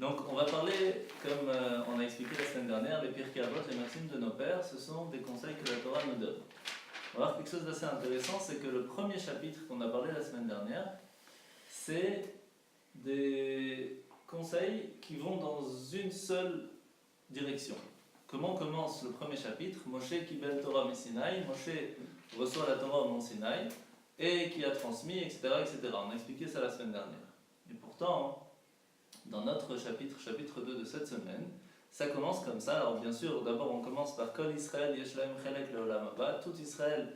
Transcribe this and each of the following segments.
Donc on va parler, comme on a expliqué la semaine dernière, les Pirkei Avot, les maximes de nos pères, ce sont des conseils que la Torah nous donne. On va voir quelque chose d'assez intéressant, c'est que le premier chapitre qu'on a parlé la semaine dernière, c'est des conseils qui vont dans une seule direction. Comment commence le premier chapitre? Moshe Kibel Torah Sinaï, Moshe reçoit la Torah au mont Sinaï, et qui a transmis, etc., etc. On a expliqué ça la semaine dernière. Et pourtant, dans notre chapitre 2 de cette semaine, ça commence comme ça. Alors bien sûr, d'abord on commence par Kol Israël Yesh Lahem Chelek Leolam Haba. Tout Israël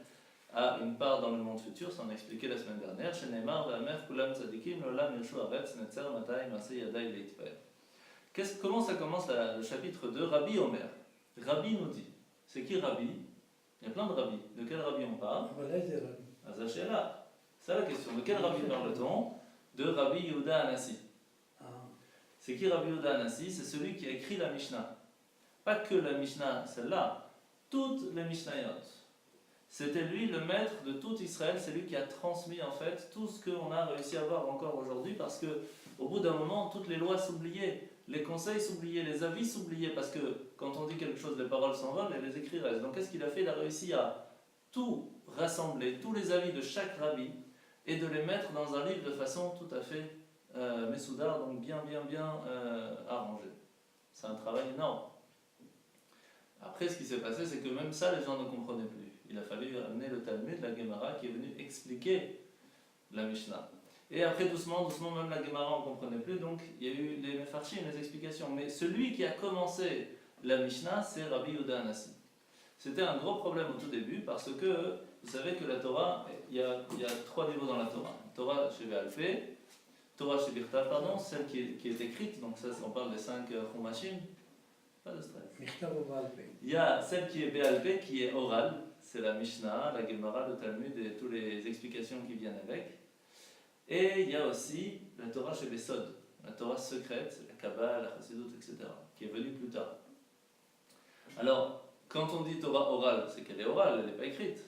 a une part dans le monde futur, ça on a expliqué la semaine dernière. Shenemar V'amer Kulam Tzadikim Leolam Yeshu Aretz Netzer Matai Masei Yadai Leitper. Comment ça commence le chapitre 2? Rabbi Omer. Rabbi nous dit. C'est qui Rabbi? Il y a plein de rabbis. De quel rabbi on parle? Azachela. C'est la question. De quel rabbi parle-t-on? De Rabbi Yehuda Hanassi. C'est qui Rabbi Yehuda Hanassi? C'est celui qui a écrit la Mishnah. Pas que la Mishnah, celle-là, toutes les Mishnayot. C'était lui le maître de tout Israël, c'est lui qui a transmis en fait tout ce qu'on a réussi à voir encore aujourd'hui, parce que au bout d'un moment, toutes les lois s'oubliaient, les conseils s'oubliaient, les avis s'oubliaient, parce que quand on dit quelque chose, les paroles s'envolent et les écrits restent. Donc qu'est-ce qu'il a fait? Il a réussi à tout rassembler, tous les avis de chaque rabbi, et de les mettre dans un livre de façon tout à fait Messoudar, donc bien arrangé. C'est un travail énorme. Après, ce qui s'est passé, c'est que même ça, les gens ne comprenaient plus. Il a fallu amener le Talmud, la Gemara, qui est venu expliquer la Mishnah. Et après, doucement, même la Gemara, on ne comprenait plus, donc il y a eu les Mefarshim, les explications. Mais celui qui a commencé la Mishnah, c'est Rabbi Yehuda Hanassi. C'était un gros problème au tout début, parce que vous savez que la Torah, il y a 3 niveaux dans la Torah. Torah chez Be'al-Peh, Torah chez Birtav, pardon, celle qui est écrite, donc ça, on parle des 5 Chumashim, pas de stress. Il y a celle qui est Be'al-Peh, qui est orale, c'est la Mishnah, la Gemara, le Talmud et toutes les explications qui viennent avec. Et il y a aussi la Torah chez Besod, la Torah secrète, la Kabbale, la Chassidut, etc., qui est venue plus tard. Alors, quand on dit Torah orale, c'est qu'elle est orale, elle n'est pas écrite.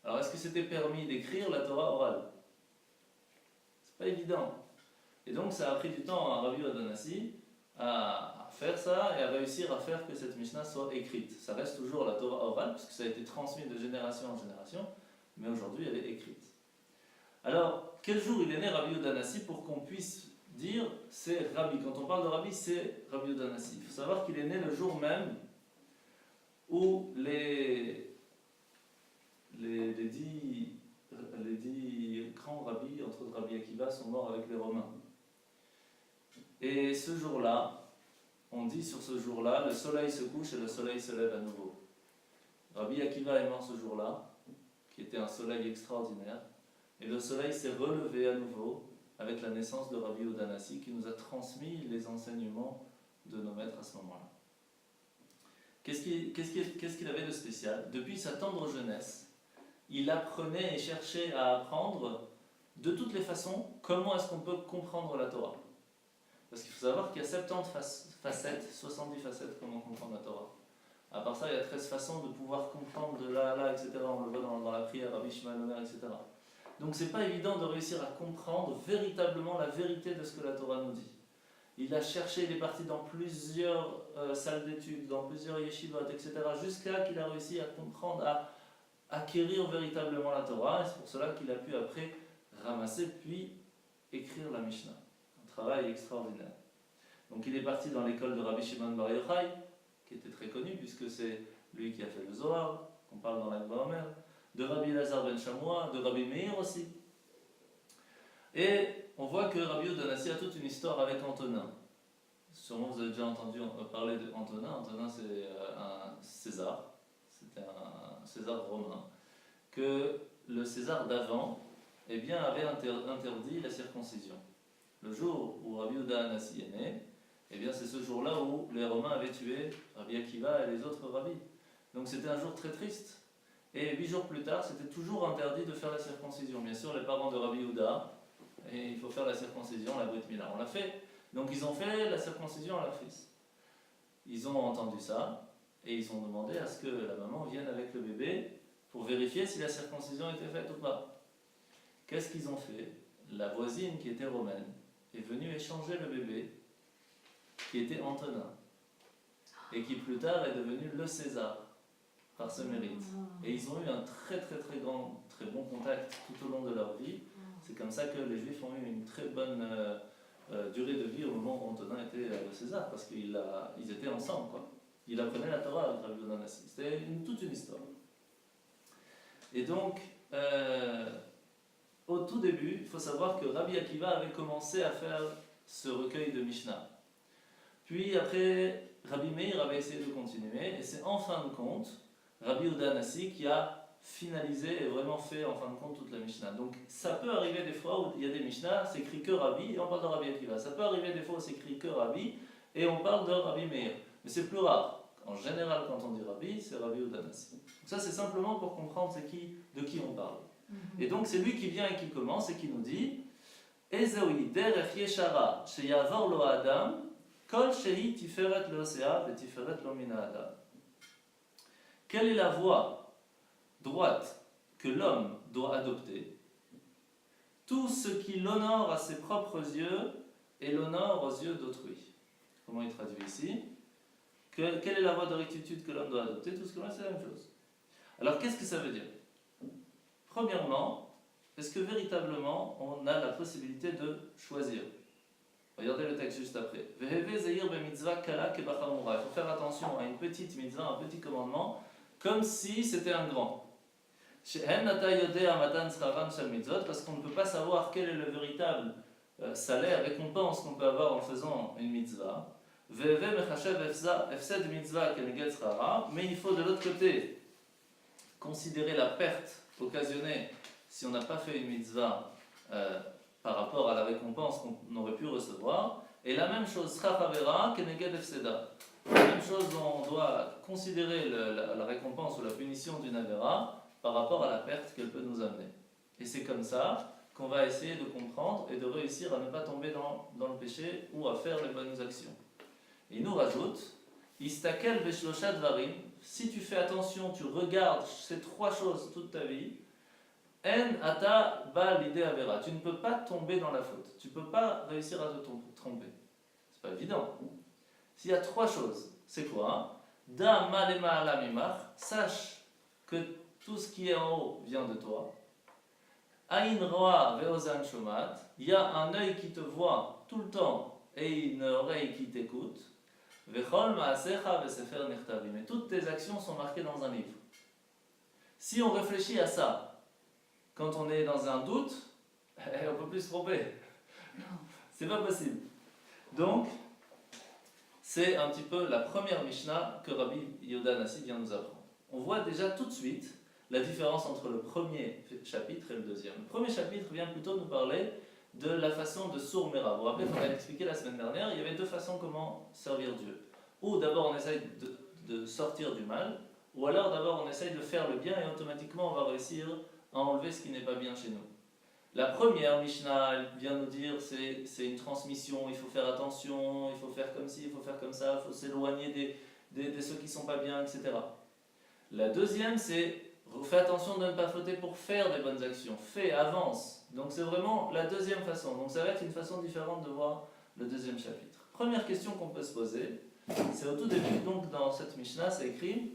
Alors, est-ce que c'était permis d'écrire la Torah orale? C'est pas évident. Et donc, ça a pris du temps à Rabbi Yehuda Hanassi à faire ça et à réussir à faire que cette Mishnah soit écrite. Ça reste toujours la Torah orale, parce que ça a été transmis de génération en génération, mais aujourd'hui, elle est écrite. Alors, quel jour il est né Rabbi Yehuda Hanassi pour qu'on puisse dire c'est Rabbi? Quand on parle de Rabbi, c'est Rabbi Yehuda Hanassi. Il faut savoir qu'il est né le jour même où les 10 grands rabbis, entre autres Rabbi Akiva, sont morts avec les Romains. Et ce jour-là, on dit sur ce jour-là, le soleil se couche et le soleil se lève à nouveau. Rabbi Akiva est mort ce jour-là, qui était un soleil extraordinaire, et le soleil s'est relevé à nouveau avec la naissance de Rabbi Yehuda Hanassi, qui nous a transmis les enseignements de nos maîtres à ce moment-là. Qu'est-ce qu'il avait de spécial? Depuis sa tendre jeunesse, il apprenait et cherchait à apprendre de toutes les façons comment est-ce qu'on peut comprendre la Torah. Parce qu'il faut savoir qu'il y a 70 facettes, 70 facettes comment comprendre la Torah. À part ça, il y a 13 façons de pouvoir comprendre de là à là, etc. On le voit dans la prière, Rabbi Shimon Omer, etc. Donc c'est pas évident de réussir à comprendre véritablement la vérité de ce que la Torah nous dit. Il a cherché, il est parti dans plusieurs salles d'études, dans plusieurs yeshivot, etc. jusqu'à qu'il a réussi à comprendre, à acquérir véritablement la Torah. Et c'est pour cela qu'il a pu après ramasser puis écrire la Mishnah. Un travail extraordinaire. Donc il est parti dans l'école de Rabbi Shimon Bar Yochai, qui était très connu puisque c'est lui qui a fait le Zohar, qu'on parle dans l'Akba Omer, de Rabbi Elazar ben Shamoua, de Rabbi Meir aussi. Et on voit que Rabbi Yehuda Hanassi a toute une histoire avec Antonin. Sûrement vous avez déjà entendu parler d'Antonin. Antonin c'est un César, c'était un César romain, que le César d'avant eh bien, avait interdit la circoncision. Le jour où Rabbi Yehuda Hanassi est né, eh bien, c'est ce jour-là où les Romains avaient tué Rabbi Akiva et les autres rabbis. Donc c'était un jour très triste. Et 8 jours plus tard, c'était toujours interdit de faire la circoncision. Bien sûr, les parents de Rabbi Yehuda, et il faut faire la circoncision, la Brit Mila. On l'a fait. Donc ils ont fait la circoncision à leur fils. Ils ont entendu ça, et ils ont demandé à ce que la maman vienne avec le bébé pour vérifier si la circoncision était faite ou pas. Qu'est-ce qu'ils ont fait? La voisine, qui était romaine, est venue échanger le bébé qui était Antonin, et qui plus tard est devenu le César, par ce mérite. Et ils ont eu un très bon contact tout au long de leur vie. C'est comme ça que les Juifs ont eu une très bonne durée de vie au moment où Antonin était le César, parce qu'ils étaient ensemble, quoi. Il apprenait la Torah avec Rabbi Yehuda Hanassi. C'était toute une histoire. Et donc, au tout début, il faut savoir que Rabbi Akiva avait commencé à faire ce recueil de Mishnah. Puis après, Rabbi Meir avait essayé de continuer, et c'est en fin de compte Rabbi Yehuda Hanassi qui a finalisé et vraiment fait en fin de compte toute la Mishnah. Donc ça peut arriver des fois où il y a des Mishnah, c'est écrit que Rabbi et on parle de Rabbi Akiva. Ça peut arriver des fois où c'est écrit que Rabbi et on parle de Rabbi Meir. Mais c'est plus rare. En général, quand on dit Rabbi, c'est Rabbi Yehuda Hanassi. Ça c'est simplement pour comprendre de qui on parle. Et donc c'est lui qui vient et qui commence et qui nous dit Ezewi derech yeshara sheyavor lo adam kol shehi tiferet lo sea ve tiferet lo mina adam. Quelle est la voie droite que l'homme doit adopter? Tout ce qui l'honore à ses propres yeux et l'honore aux yeux d'autrui. Comment il traduit ici? Quelle est la voie de rectitude que l'homme doit adopter? Tout ce que l'on c'est la même chose. Alors qu'est-ce que ça veut dire? Premièrement, est-ce que véritablement on a la possibilité de choisir? Regardez le texte juste après. Il faut faire attention à une petite mitzvah, un petit commandement, comme si c'était un grand. Parce qu'on ne peut pas savoir quel est le véritable salaire, récompense qu'on peut avoir en faisant une mitzvah. Mais il faut de l'autre côté considérer la perte occasionnée si on n'a pas fait une mitzvah par rapport à la récompense qu'on aurait pu recevoir. Et la même chose, la même chose dont on doit considérer la récompense ou la punition d'une avera par rapport à la perte qu'elle peut nous amener. Et c'est comme ça qu'on va essayer de comprendre et de réussir à ne pas tomber dans le péché ou à faire les bonnes actions. Et il nous rajoute, Istakel veshlosha dvarim, si tu fais attention, tu regardes ces trois choses toute ta vie, En ata ba l'idée avera. Tu ne peux pas tomber dans la faute. Tu ne peux pas réussir à te tromper. C'est pas évident. S'il y a trois choses, c'est quoi? Da ma lema ala mimach. Sache que tout ce qui est en haut vient de toi. Ain roa ve'ozan shomat. Il y a un œil qui te voit tout le temps et une oreille qui t'écoute. Vechol ma'asecha ve'sefer nechtavim. Et toutes tes actions sont marquées dans un livre. Si on réfléchit à ça, quand on est dans un doute, on ne peut plus se tromper. C'est pas possible. Donc, c'est un petit peu la première Mishnah que Rabbi Yehuda Hanassi vient nous apprendre. On voit déjà tout de suite la différence entre le premier chapitre et le deuxième. Le premier chapitre vient plutôt nous parler de la façon de sourd mera. Vous vous rappelez, on a expliqué la semaine dernière, il y avait deux façons comment servir Dieu. Ou d'abord on essaye de sortir du mal, ou alors d'abord on essaye de faire le bien et automatiquement on va réussir à enlever ce qui n'est pas bien chez nous. La première Mishnah, elle vient nous dire c'est une transmission, il faut faire attention, il faut faire comme ci, il faut faire comme ça, il faut s'éloigner de ceux qui ne sont pas bien, etc. La deuxième, c'est fais attention de ne pas fauter pour faire des bonnes actions, fais, avance. Donc c'est vraiment la deuxième façon. Donc ça va être une façon différente de voir le deuxième chapitre. Première question qu'on peut se poser, c'est au tout début, donc dans cette Mishnah, c'est écrit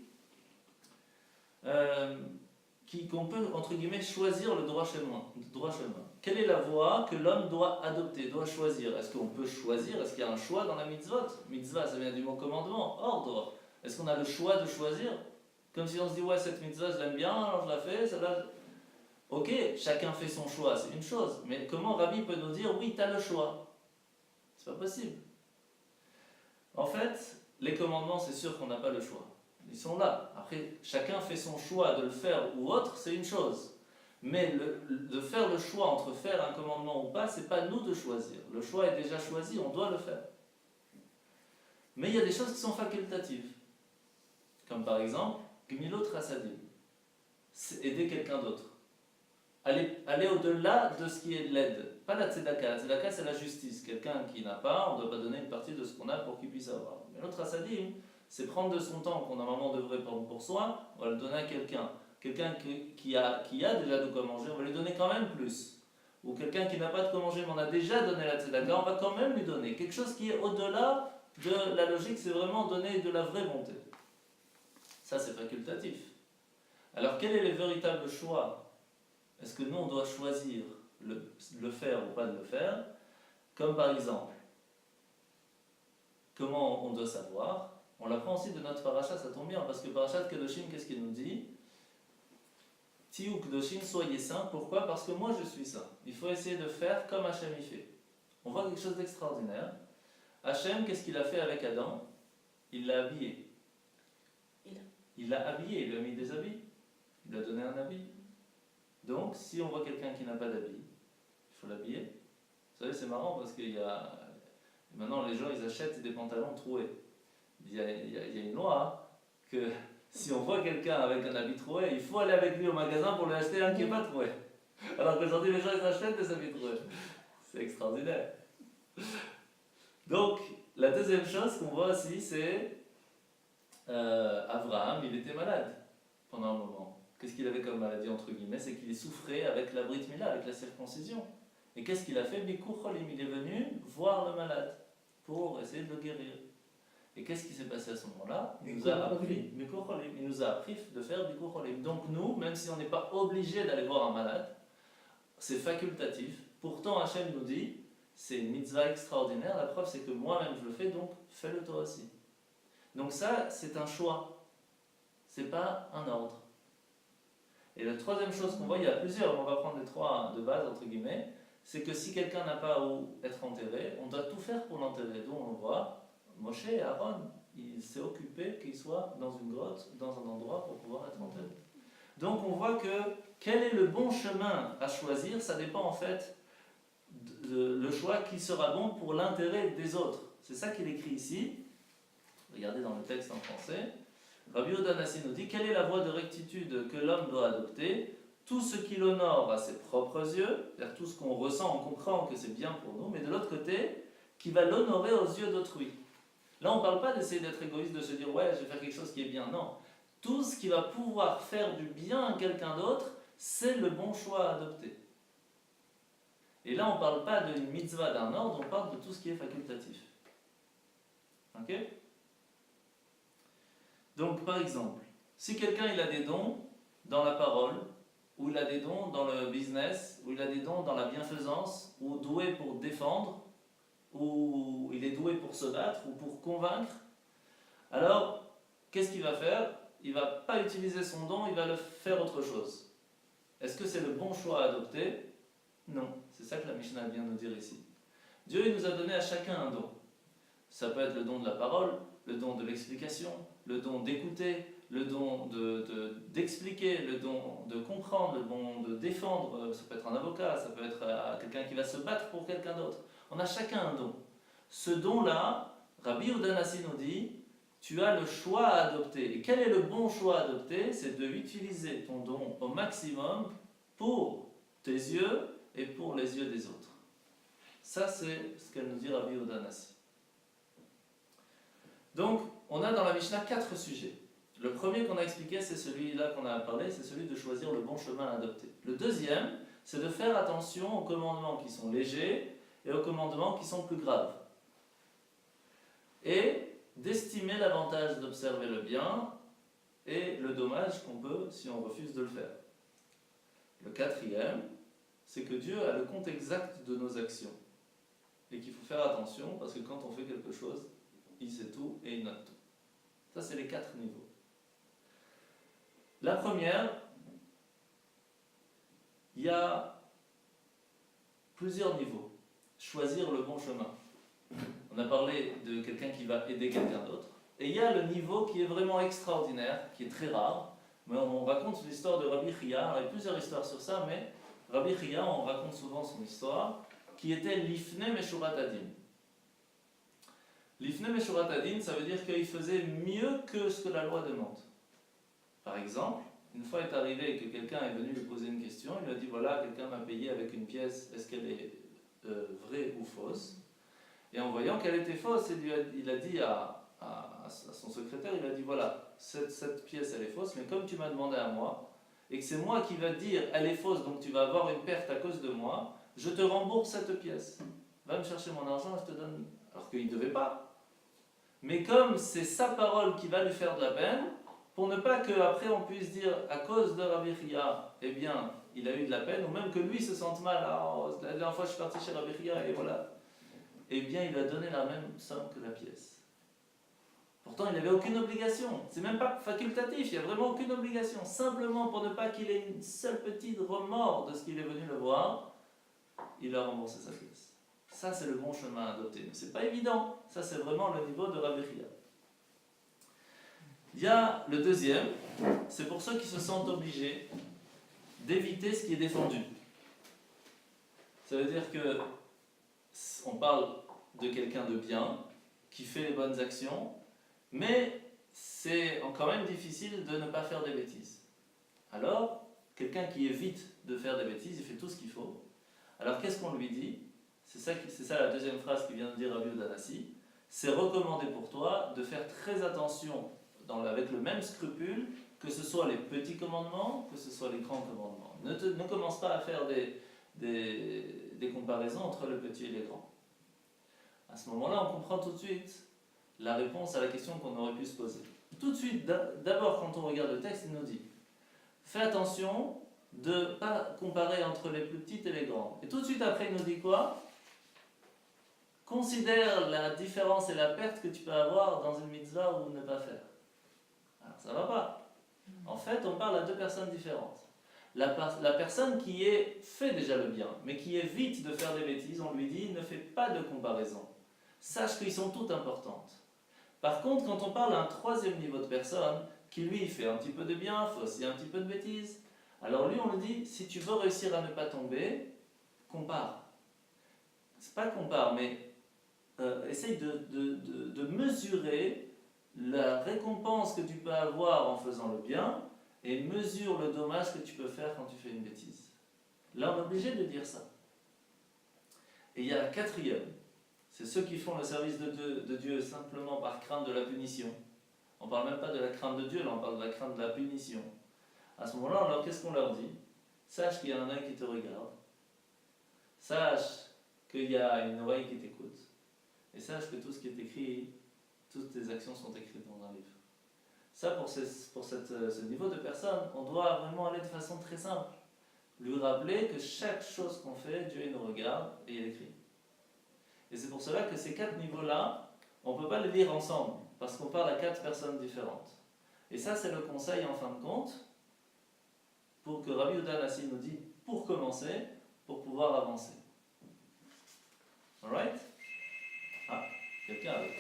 qu'on peut, entre guillemets, choisir le droit chemin. Quelle est la voie que l'homme doit adopter, doit choisir? Est-ce qu'on peut choisir? Est-ce qu'il y a un choix dans la mitzvot? Mitzvah, ça vient du mot commandement, ordre. Est-ce qu'on a le choix de choisir? Comme si on se dit, ouais, cette mitzvah, je l'aime bien, alors je la fais, celle-là... Ok, chacun fait son choix, c'est une chose. Mais comment Rabbi peut nous dire, oui, tu as le choix? C'est pas possible. En fait, les commandements, c'est sûr qu'on n'a pas le choix. Ils sont là. Après, chacun fait son choix de le faire ou autre, c'est une chose. Mais de faire le choix entre faire un commandement ou pas, c'est pas nous de choisir. Le choix est déjà choisi, on doit le faire. Mais il y a des choses qui sont facultatives. Comme par exemple, Gmilot Rasadim. C'est aider quelqu'un d'autre. Aller au-delà de ce qui est l'aide. Pas la tzedaka. La tzedaka, c'est la justice. Quelqu'un qui n'a pas, on ne doit pas donner une partie de ce qu'on a pour qu'il puisse avoir. Mais l'autre Rasadim, c'est prendre de son temps qu'on normalement devrait prendre pour soi, on va le donner à quelqu'un. Quelqu'un qui a déjà de quoi manger, on va lui donner quand même plus. Ou quelqu'un qui n'a pas de quoi manger, mais on a déjà donné la tzedaka, on va quand même lui donner. Quelque chose qui est au-delà de la logique, c'est vraiment donner de la vraie bonté. Ça, c'est facultatif. Alors, quel est le véritable choix? Est-ce que nous, on doit choisir le faire ou pas de le faire? Comme par exemple, comment on doit savoir? On l'apprend aussi de notre paracha, ça tombe bien, parce que parachat Kedoshim, qu'est-ce qu'il nous dit? Tiou Kedoshim, soyez saints. Pourquoi? Parce que moi, je suis saint. Il faut essayer de faire comme Hachem y fait. On voit quelque chose d'extraordinaire. Hachem, qu'est-ce qu'il a fait avec Adam? Il l'a habillé. Il l'a habillé, il lui a mis des habits. Il lui a donné un habit. Donc, si on voit quelqu'un qui n'a pas d'habit, il faut l'habiller. Vous savez, c'est marrant parce qu'il y a... Maintenant, les gens, ils achètent des pantalons troués. Il y a une loi que si on voit quelqu'un avec un habit troué, il faut aller avec lui au magasin pour lui acheter un qui n'est pas troué. Alors qu'aujourd'hui, les gens, ils achètent des habits troués. C'est extraordinaire. Donc, la deuxième chose qu'on voit aussi, c'est Abraham, il était malade pendant un moment. Qu'est-ce qu'il avait comme maladie, entre guillemets? C'est qu'il souffrait avec la Brit Mila, avec la circoncision. Et qu'est-ce qu'il a fait? Bikur Cholim, il est venu voir le malade pour essayer de le guérir. Et qu'est-ce qui s'est passé à ce moment-là? Il nous a appris Bikur Cholim, il nous a appris de faire Bikur Cholim. Donc nous, même si on n'est pas obligé d'aller voir un malade, c'est facultatif. Pourtant, Hachem nous dit, c'est une mitzvah extraordinaire. La preuve, c'est que moi-même je le fais, donc fais-le toi aussi. Donc ça, c'est un choix. C'est pas un ordre. Et la troisième chose qu'on voit, il y a plusieurs, on va prendre les trois de base, entre guillemets, c'est que si quelqu'un n'a pas où être enterré, on doit tout faire pour l'enterrer. Donc on voit, Moshe et Aaron, il s'est occupé qu'il soit dans une grotte, dans un endroit pour pouvoir être enterré. Donc on voit que quel est le bon chemin à choisir, ça dépend en fait le choix qui sera bon pour l'intérêt des autres. C'est ça qu'il écrit ici. Regardez dans le texte en français. Rabbi Yehuda Hanassi nous dit, quelle est la voie de rectitude que l'homme doit adopter? Tout ce qui l'honore à ses propres yeux, c'est-à-dire tout ce qu'on ressent, on comprend que c'est bien pour nous, mais de l'autre côté, qui va l'honorer aux yeux d'autrui. Là, on ne parle pas d'essayer d'être égoïste, de se dire, ouais, je vais faire quelque chose qui est bien. Non. Tout ce qui va pouvoir faire du bien à quelqu'un d'autre, c'est le bon choix à adopter. Et là, on ne parle pas d'une mitzvah, d'un ordre, on parle de tout ce qui est facultatif. Ok? Donc, par exemple, si quelqu'un il a des dons dans la parole, ou il a des dons dans le business, ou il a des dons dans la bienfaisance, ou doué pour défendre, ou il est doué pour se battre, ou pour convaincre, alors, qu'est-ce qu'il va faire? Il ne va pas utiliser son don, il va le faire autre chose. Est-ce que c'est le bon choix à adopter? Non. C'est ça que la Mishnah vient nous dire ici. Dieu il nous a donné à chacun un don. Ça peut être le don de la parole, le don de l'explication, le don d'écouter, le don d'expliquer, le don de comprendre, le don de défendre. Ça peut être un avocat, ça peut être quelqu'un qui va se battre pour quelqu'un d'autre. On a chacun un don. Ce don-là, Rabbi Yehuda Hanassi nous dit, tu as le choix à adopter. Et quel est le bon choix à adopter? C'est de utiliser ton don au maximum pour tes yeux et pour les yeux des autres. Ça, c'est ce qu'elle nous dit Rabbi Yehuda Hanassi. Donc, on a dans la Mishnah 4 sujets. Le premier qu'on a expliqué, c'est celui-là qu'on a parlé, c'est celui de choisir le bon chemin à adopter. Le deuxième, c'est de faire attention aux commandements qui sont légers et aux commandements qui sont plus graves. Et d'estimer l'avantage d'observer le bien et le dommage qu'on peut si on refuse de le faire. Le quatrième, c'est que Dieu a le compte exact de nos actions. Et qu'il faut faire attention parce que quand on fait quelque chose, il sait tout et il note tout. Ça, c'est les 4 niveaux. La première, il y a plusieurs niveaux. Choisir le bon chemin. On a parlé de quelqu'un qui va aider quelqu'un d'autre. Et il y a le niveau qui est vraiment extraordinaire, qui est très rare. Mais on raconte l'histoire de Rabbi Chia. Il y a plusieurs histoires sur ça, mais Rabbi Chia, on raconte souvent son histoire, qui était l'Ifne Meshurat Adin. L'Ifne Meshurat Adin, ça veut dire qu'il faisait mieux que ce que la loi demande. Par exemple, une fois est arrivé que quelqu'un est venu lui poser une question, il lui a dit voilà, quelqu'un m'a payé avec une pièce, est-ce qu'elle est vraie ou fausse? Et en voyant qu'elle était fausse, il a dit à son secrétaire, il a dit voilà, cette pièce elle est fausse, mais comme tu m'as demandé à moi, et que c'est moi qui va te dire elle est fausse, donc tu vas avoir une perte à cause de moi, je te rembourse cette pièce. Va me chercher mon argent et je te donne. Alors qu'il ne devait pas. mais comme c'est sa parole qui va lui faire de la peine, pour ne pas qu'après on puisse dire à cause de Rabbi Chia, eh bien, il a eu de la peine, ou même que lui se sente mal, la dernière fois je suis parti chez Rabbi Chia et voilà, eh bien il va donner la même somme que la pièce. Pourtant il n'avait aucune obligation, c'est même pas facultatif, il n'y a vraiment aucune obligation, simplement pour ne pas qu'il ait une seule petite remords de ce qu'il est venu le voir, il a remboursé sa pièce. Ça c'est le bon chemin à adopter, mais c'est pas évident, ça c'est vraiment le niveau de Rabbi Chia. Il y a le deuxième, c'est pour ceux qui se sentent obligés d'éviter ce qui est défendu. Ça veut dire que on parle de quelqu'un de bien, qui fait les bonnes actions, mais c'est quand même difficile de ne pas faire des bêtises. Alors, quelqu'un qui évite de faire des bêtises, il fait tout ce qu'il faut. Alors qu'est-ce qu'on lui dit? C'est ça la deuxième phrase qui vient de dire Rabbi Udanasi. C'est recommandé pour toi de faire très attention avec le même scrupule, que ce soit les petits commandements, que ce soit les grands commandements. Ne commence pas à faire des comparaisons entre le petit et les grands. À ce moment-là, on comprend tout de suite la réponse à la question qu'on aurait pu se poser. Tout de suite, d'abord, quand on regarde le texte, il nous dit « Fais attention de ne pas comparer entre les plus petites et les grandes. » Et tout de suite après, il nous dit quoi? Considère la différence et la perte que tu peux avoir dans une mitzvah ou ne pas faire. Alors, ça ne va pas. En fait, on parle à deux personnes différentes. La personne qui fait déjà le bien, mais qui évite de faire des bêtises, on lui dit ne fais pas de comparaison. Sache qu'ils sont toutes importantes. Par contre, quand on parle à un troisième niveau de personne, qui lui fait un petit peu de bien, fait aussi un petit peu de bêtises, alors lui on lui dit si tu veux réussir à ne pas tomber, compare. C'est pas compare, mais essaye de mesurer la récompense que tu peux avoir en faisant le bien et mesure le dommage que tu peux faire quand tu fais une bêtise. Là, on est obligé de dire ça. Et il y a la quatrième, c'est ceux qui font le service de Dieu simplement par crainte de la punition. On ne parle même pas de la crainte de Dieu, là on parle de la crainte de la punition. À ce moment-là, alors qu'est-ce qu'on leur dit? Sache qu'il y a un œil qui te regarde. Sache qu'il y a une oreille qui t'écoute. Et sache que tout ce qui est écrit, toutes tes actions sont écrites dans un livre. Ça, pour ce niveau de personne, on doit vraiment aller de façon très simple. Lui rappeler que chaque chose qu'on fait, Dieu nous regarde et il écrit. Et c'est pour cela que ces quatre niveaux-là, on ne peut pas les lire ensemble, parce qu'on parle à quatre personnes différentes. Et ça, c'est le conseil en fin de compte, pour que Rabbi Udanasi nous dit, pour commencer, pour pouvoir avancer. Alright? Ah, quelqu'un avec.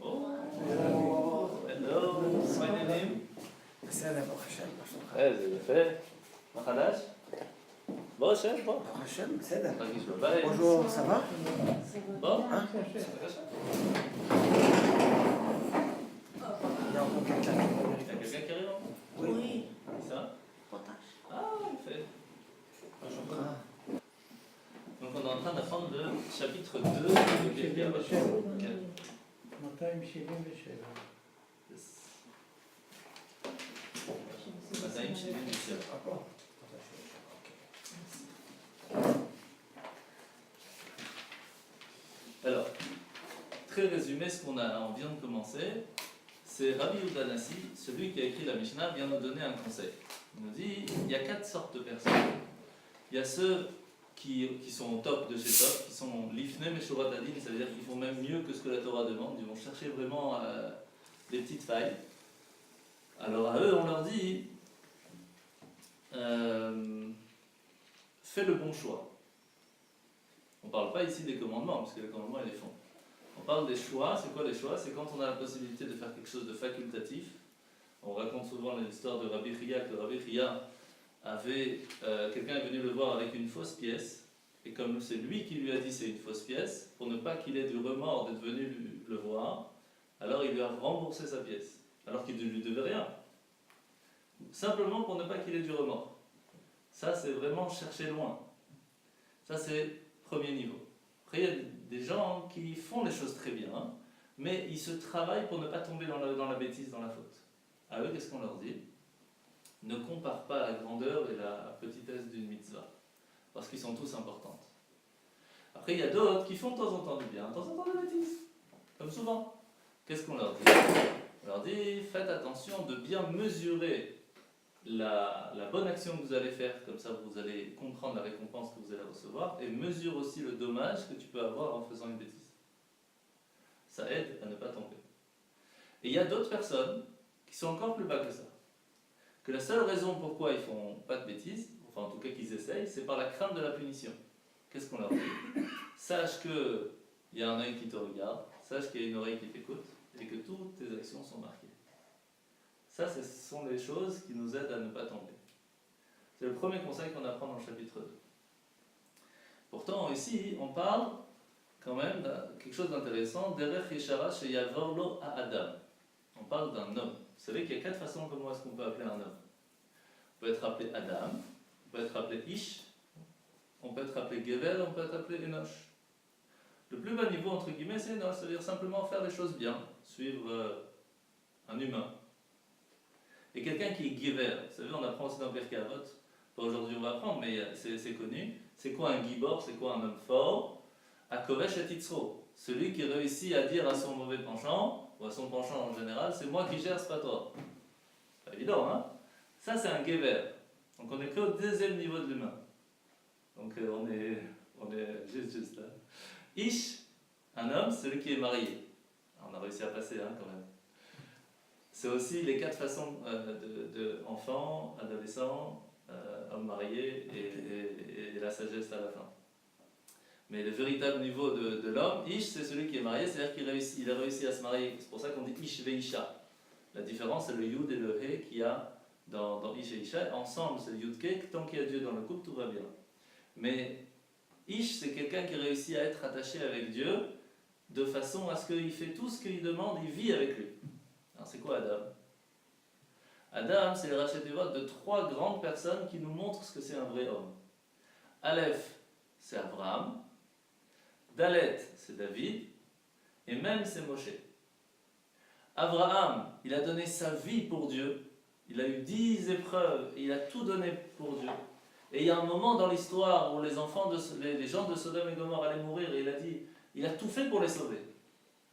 Oh, hello, my name. בסדר, ברוך השם, מה שלומך? איזה יפה. מה חדש? בוא, שב, בוא. ברוך השם, בסדר. תרגיש בבית. Bonjour, ça va? בוא. בבקשה. Il y a encore quelqu'un qui va Il y a quelqu'un qui arrive? Oui. C'est ça? Potache. Ah, il fait. Ah, Donc on est en train d'apprendre le chapitre 2 de Birkei Avot. 277. Yes. 277. D'accord. Alors, très résumé, on vient de commencer, c'est Rabbi Udanasi, celui qui a écrit la Mishnah, vient nous donner un conseil. Il nous dit, il y a 4 sortes de personnes. Il y a ceux qui sont au top de chez top, qui sont l'ifne meshurat adin, c'est-à-dire qu'ils font même mieux que ce que la Torah demande, ils vont chercher vraiment des petites failles. Alors à eux, on leur dit, fais le bon choix. On ne parle pas ici des commandements, parce que les commandements, ils les font. On parle des choix. C'est quoi les choix? C'est quand on a la possibilité de faire quelque chose de facultatif. On raconte souvent l'histoire de Rabbi Chia, que Rabbi Chia avait... quelqu'un est venu le voir avec une fausse pièce, et comme c'est lui qui lui a dit c'est une fausse pièce, pour ne pas qu'il ait du remords d'être venu le voir, alors il lui a remboursé sa pièce, alors qu'il ne lui devait rien. Simplement pour ne pas qu'il ait du remords. Ça, c'est vraiment chercher loin. Ça, c'est premier niveau. Après, il y a des gens qui font les choses très bien, hein, mais ils se travaillent pour ne pas tomber dans la bêtise, dans la faute. À eux, qu'est-ce qu'on leur dit? ne compare pas la grandeur et la petitesse d'une mitzvah, parce qu'ils sont tous importants. Après, il y a d'autres qui font de temps en temps du bien, de temps en temps des bêtises, comme souvent. Qu'est-ce qu'on leur dit? On leur dit, faites attention de bien mesurer la bonne action que vous allez faire, comme ça vous allez comprendre la récompense que vous allez recevoir, et mesure aussi le dommage que tu peux avoir en faisant une bêtise. Ça aide à ne pas tomber. Et il y a d'autres personnes qui sont encore plus bas que ça. Que la seule raison pourquoi ils font pas de bêtises, enfin en tout cas qu'ils essayent, c'est par la crainte de la punition. Qu'est-ce qu'on leur dit? Sache qu'il y a un œil qui te regarde, sache qu'il y a une oreille qui t'écoute, et que toutes tes actions sont marquées. Ça, ce sont les choses qui nous aident à ne pas tomber. C'est le premier conseil qu'on apprend dans le chapitre 2. Pourtant, ici, on parle quand même de quelque chose d'intéressant, Derech Yeshara Sheyavor Lo Ha'adam. On parle d'un homme. Vous savez qu'il y a 4 façons comment est-ce qu'on peut appeler un homme. On peut être appelé Adam, on peut être appelé Ish, on peut être appelé Gevel, on peut être appelé Enosh. Le plus bas niveau, entre guillemets, c'est Enosh, c'est-à-dire simplement faire les choses bien, suivre un humain. Et quelqu'un qui est Gevel, vous savez, on apprend aussi dans Pirkei Avot, pas aujourd'hui on va apprendre, mais c'est connu. C'est quoi un Gibor? C'est quoi un homme fort? Akovesh et Titzro, celui qui réussit à dire à son mauvais penchant, ou à son penchant en général, c'est moi qui gère, c'est pas toi. C'est pas évident, hein? Ça, c'est un Gever. Donc on est que au 2e niveau de l'humain. Donc on est juste là. Ish, un homme, celui qui est marié. On a réussi à passer, hein, quand même. C'est aussi les 4 façons de enfant, adolescent, homme marié et la sagesse à la fin. Mais le véritable niveau de l'homme, Ish, c'est celui qui est marié, c'est-à-dire qu'il a réussi à se marier. C'est pour ça qu'on dit Ish veisha. La différence, c'est le Yud et le He qu'il y a dans Ish et Isha. Ensemble, c'est le Yud Ke. Tant qu'il y a Dieu dans le couple, tout va bien. Mais Ish, c'est quelqu'un qui réussit à être attaché avec Dieu de façon à ce qu'il fait tout ce qu'il demande, il vit avec lui. Alors, c'est quoi Adam? Adam, c'est le rachet des votes de 3 grandes personnes qui nous montrent ce que c'est un vrai homme. Aleph, c'est Abraham. Dalet, c'est David, et même c'est Moshe. Abraham, il a donné sa vie pour Dieu, il a eu 10 épreuves, et il a tout donné pour Dieu. Et il y a un moment dans l'histoire où les gens de Sodome et Gomorrhe allaient mourir, et il a dit, il a tout fait pour les sauver.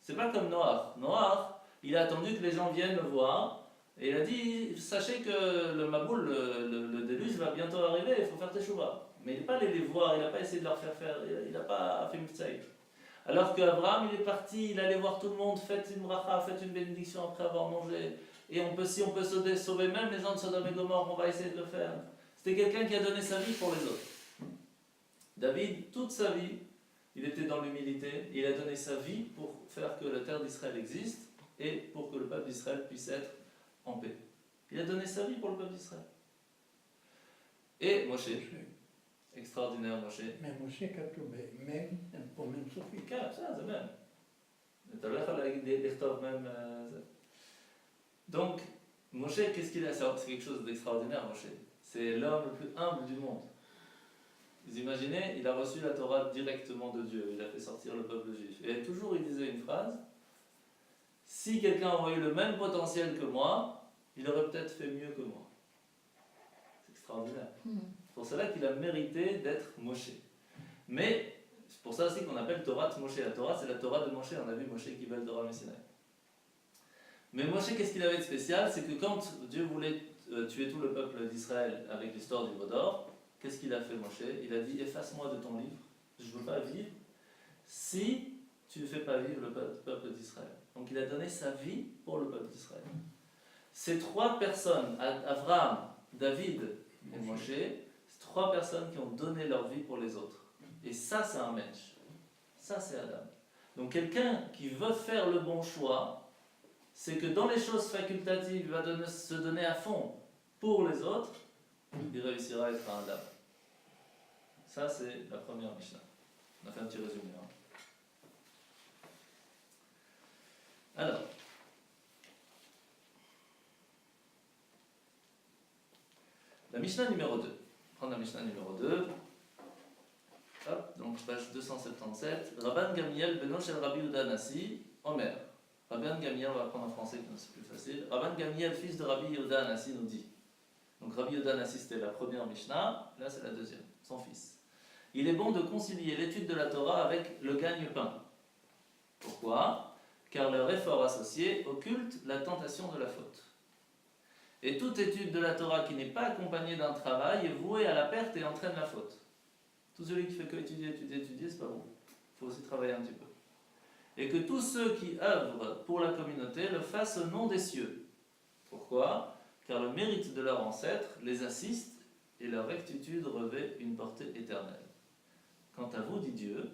C'est pas comme Noach. Noach, il a attendu que les gens viennent le voir, et il a dit, sachez que le Maboul, le déluge va bientôt arriver, il faut faire teshuva. Mais il n'est pas allé les voir, il n'a pas essayé de leur faire, il n'a pas fait mitzvah. Alors qu'Abraham, il est parti, il allait voir tout le monde, faites une bracha, faites une bénédiction après avoir mangé. Et si on peut sauver même les gens de Sodome et Gomorrhe, on va essayer de le faire. C'était quelqu'un qui a donné sa vie pour les autres. David, toute sa vie, il était dans l'humilité, il a donné sa vie pour faire que la terre d'Israël existe et pour que le peuple d'Israël puisse être en paix. Il a donné sa vie pour le peuple d'Israël. Et Moshe. extraordinaire, Moshe. Mais Moshe כתוב מ' פה מ' סופי. כן, בסדר, זה מ'. אתה לא יכול לכתוב même. Donc, Moshe, qu'est-ce qu'il a? C'est quelque chose d'extraordinaire, Moshe. C'est l'homme le plus humble du monde. Vous imaginez, il a reçu la Torah directement de Dieu, il a fait sortir le peuple juif. Et toujours il disait une phrase, si quelqu'un aurait eu le même potentiel que moi, il aurait peut-être fait mieux que moi. C'est extraordinaire. C'est pour cela qu'il a mérité d'être Moshe. Mais c'est pour ça aussi qu'on appelle Torah de Moshe. La Torah, c'est la Torah de Moshe. On a vu Moshe qui veut le Torah Messinaï. Mais Moshe, qu'est-ce qu'il avait de spécial? C'est que quand Dieu voulait tuer tout le peuple d'Israël avec l'histoire du veau d'or, qu'est-ce qu'il a fait, Moshe? Il a dit, efface-moi de ton livre, je ne veux pas vivre si tu ne fais pas vivre le peuple d'Israël. Donc il a donné sa vie pour le peuple d'Israël. Ces 3 personnes, Abraham, David et Moshe, c'est 3 personnes qui ont donné leur vie pour les autres. Et ça, c'est un mensch. Ça, c'est Adam. Donc quelqu'un qui veut faire le bon choix, c'est que dans les choses facultatives, il va se donner à fond pour les autres, il réussira à être un Adam. Ça, c'est la première Mishnah. On a fait un petit résumé. Hein. Alors, la Mishnah numéro 2. Prendre la Mishnah numéro 2. Hop, donc page 277. Rabban Gamliel beno shel Rabbi Yehuda Anassi, Omer. Rabban Gamliel, on va prendre en français, c'est plus facile. Rabban Gamliel, fils de Rabbi Yehuda Anassi, nous dit Donc Rabbi Yodan assistait à la première Mishnah, là c'est la deuxième, son fils. Il est bon de concilier l'étude de la Torah avec le gagne-pain. Pourquoi? Car leur effort associé occulte la tentation de la faute. Et toute étude de la Torah qui n'est pas accompagnée d'un travail est vouée à la perte et entraîne la faute. Tout celui qui fait que étudier, c'est pas bon. Il faut aussi travailler un petit peu. Et que tous ceux qui œuvrent pour la communauté le fassent au nom des cieux. Pourquoi? Car le mérite de leurs ancêtres les assiste et leur rectitude revêt une portée éternelle. Quant à vous, dit Dieu,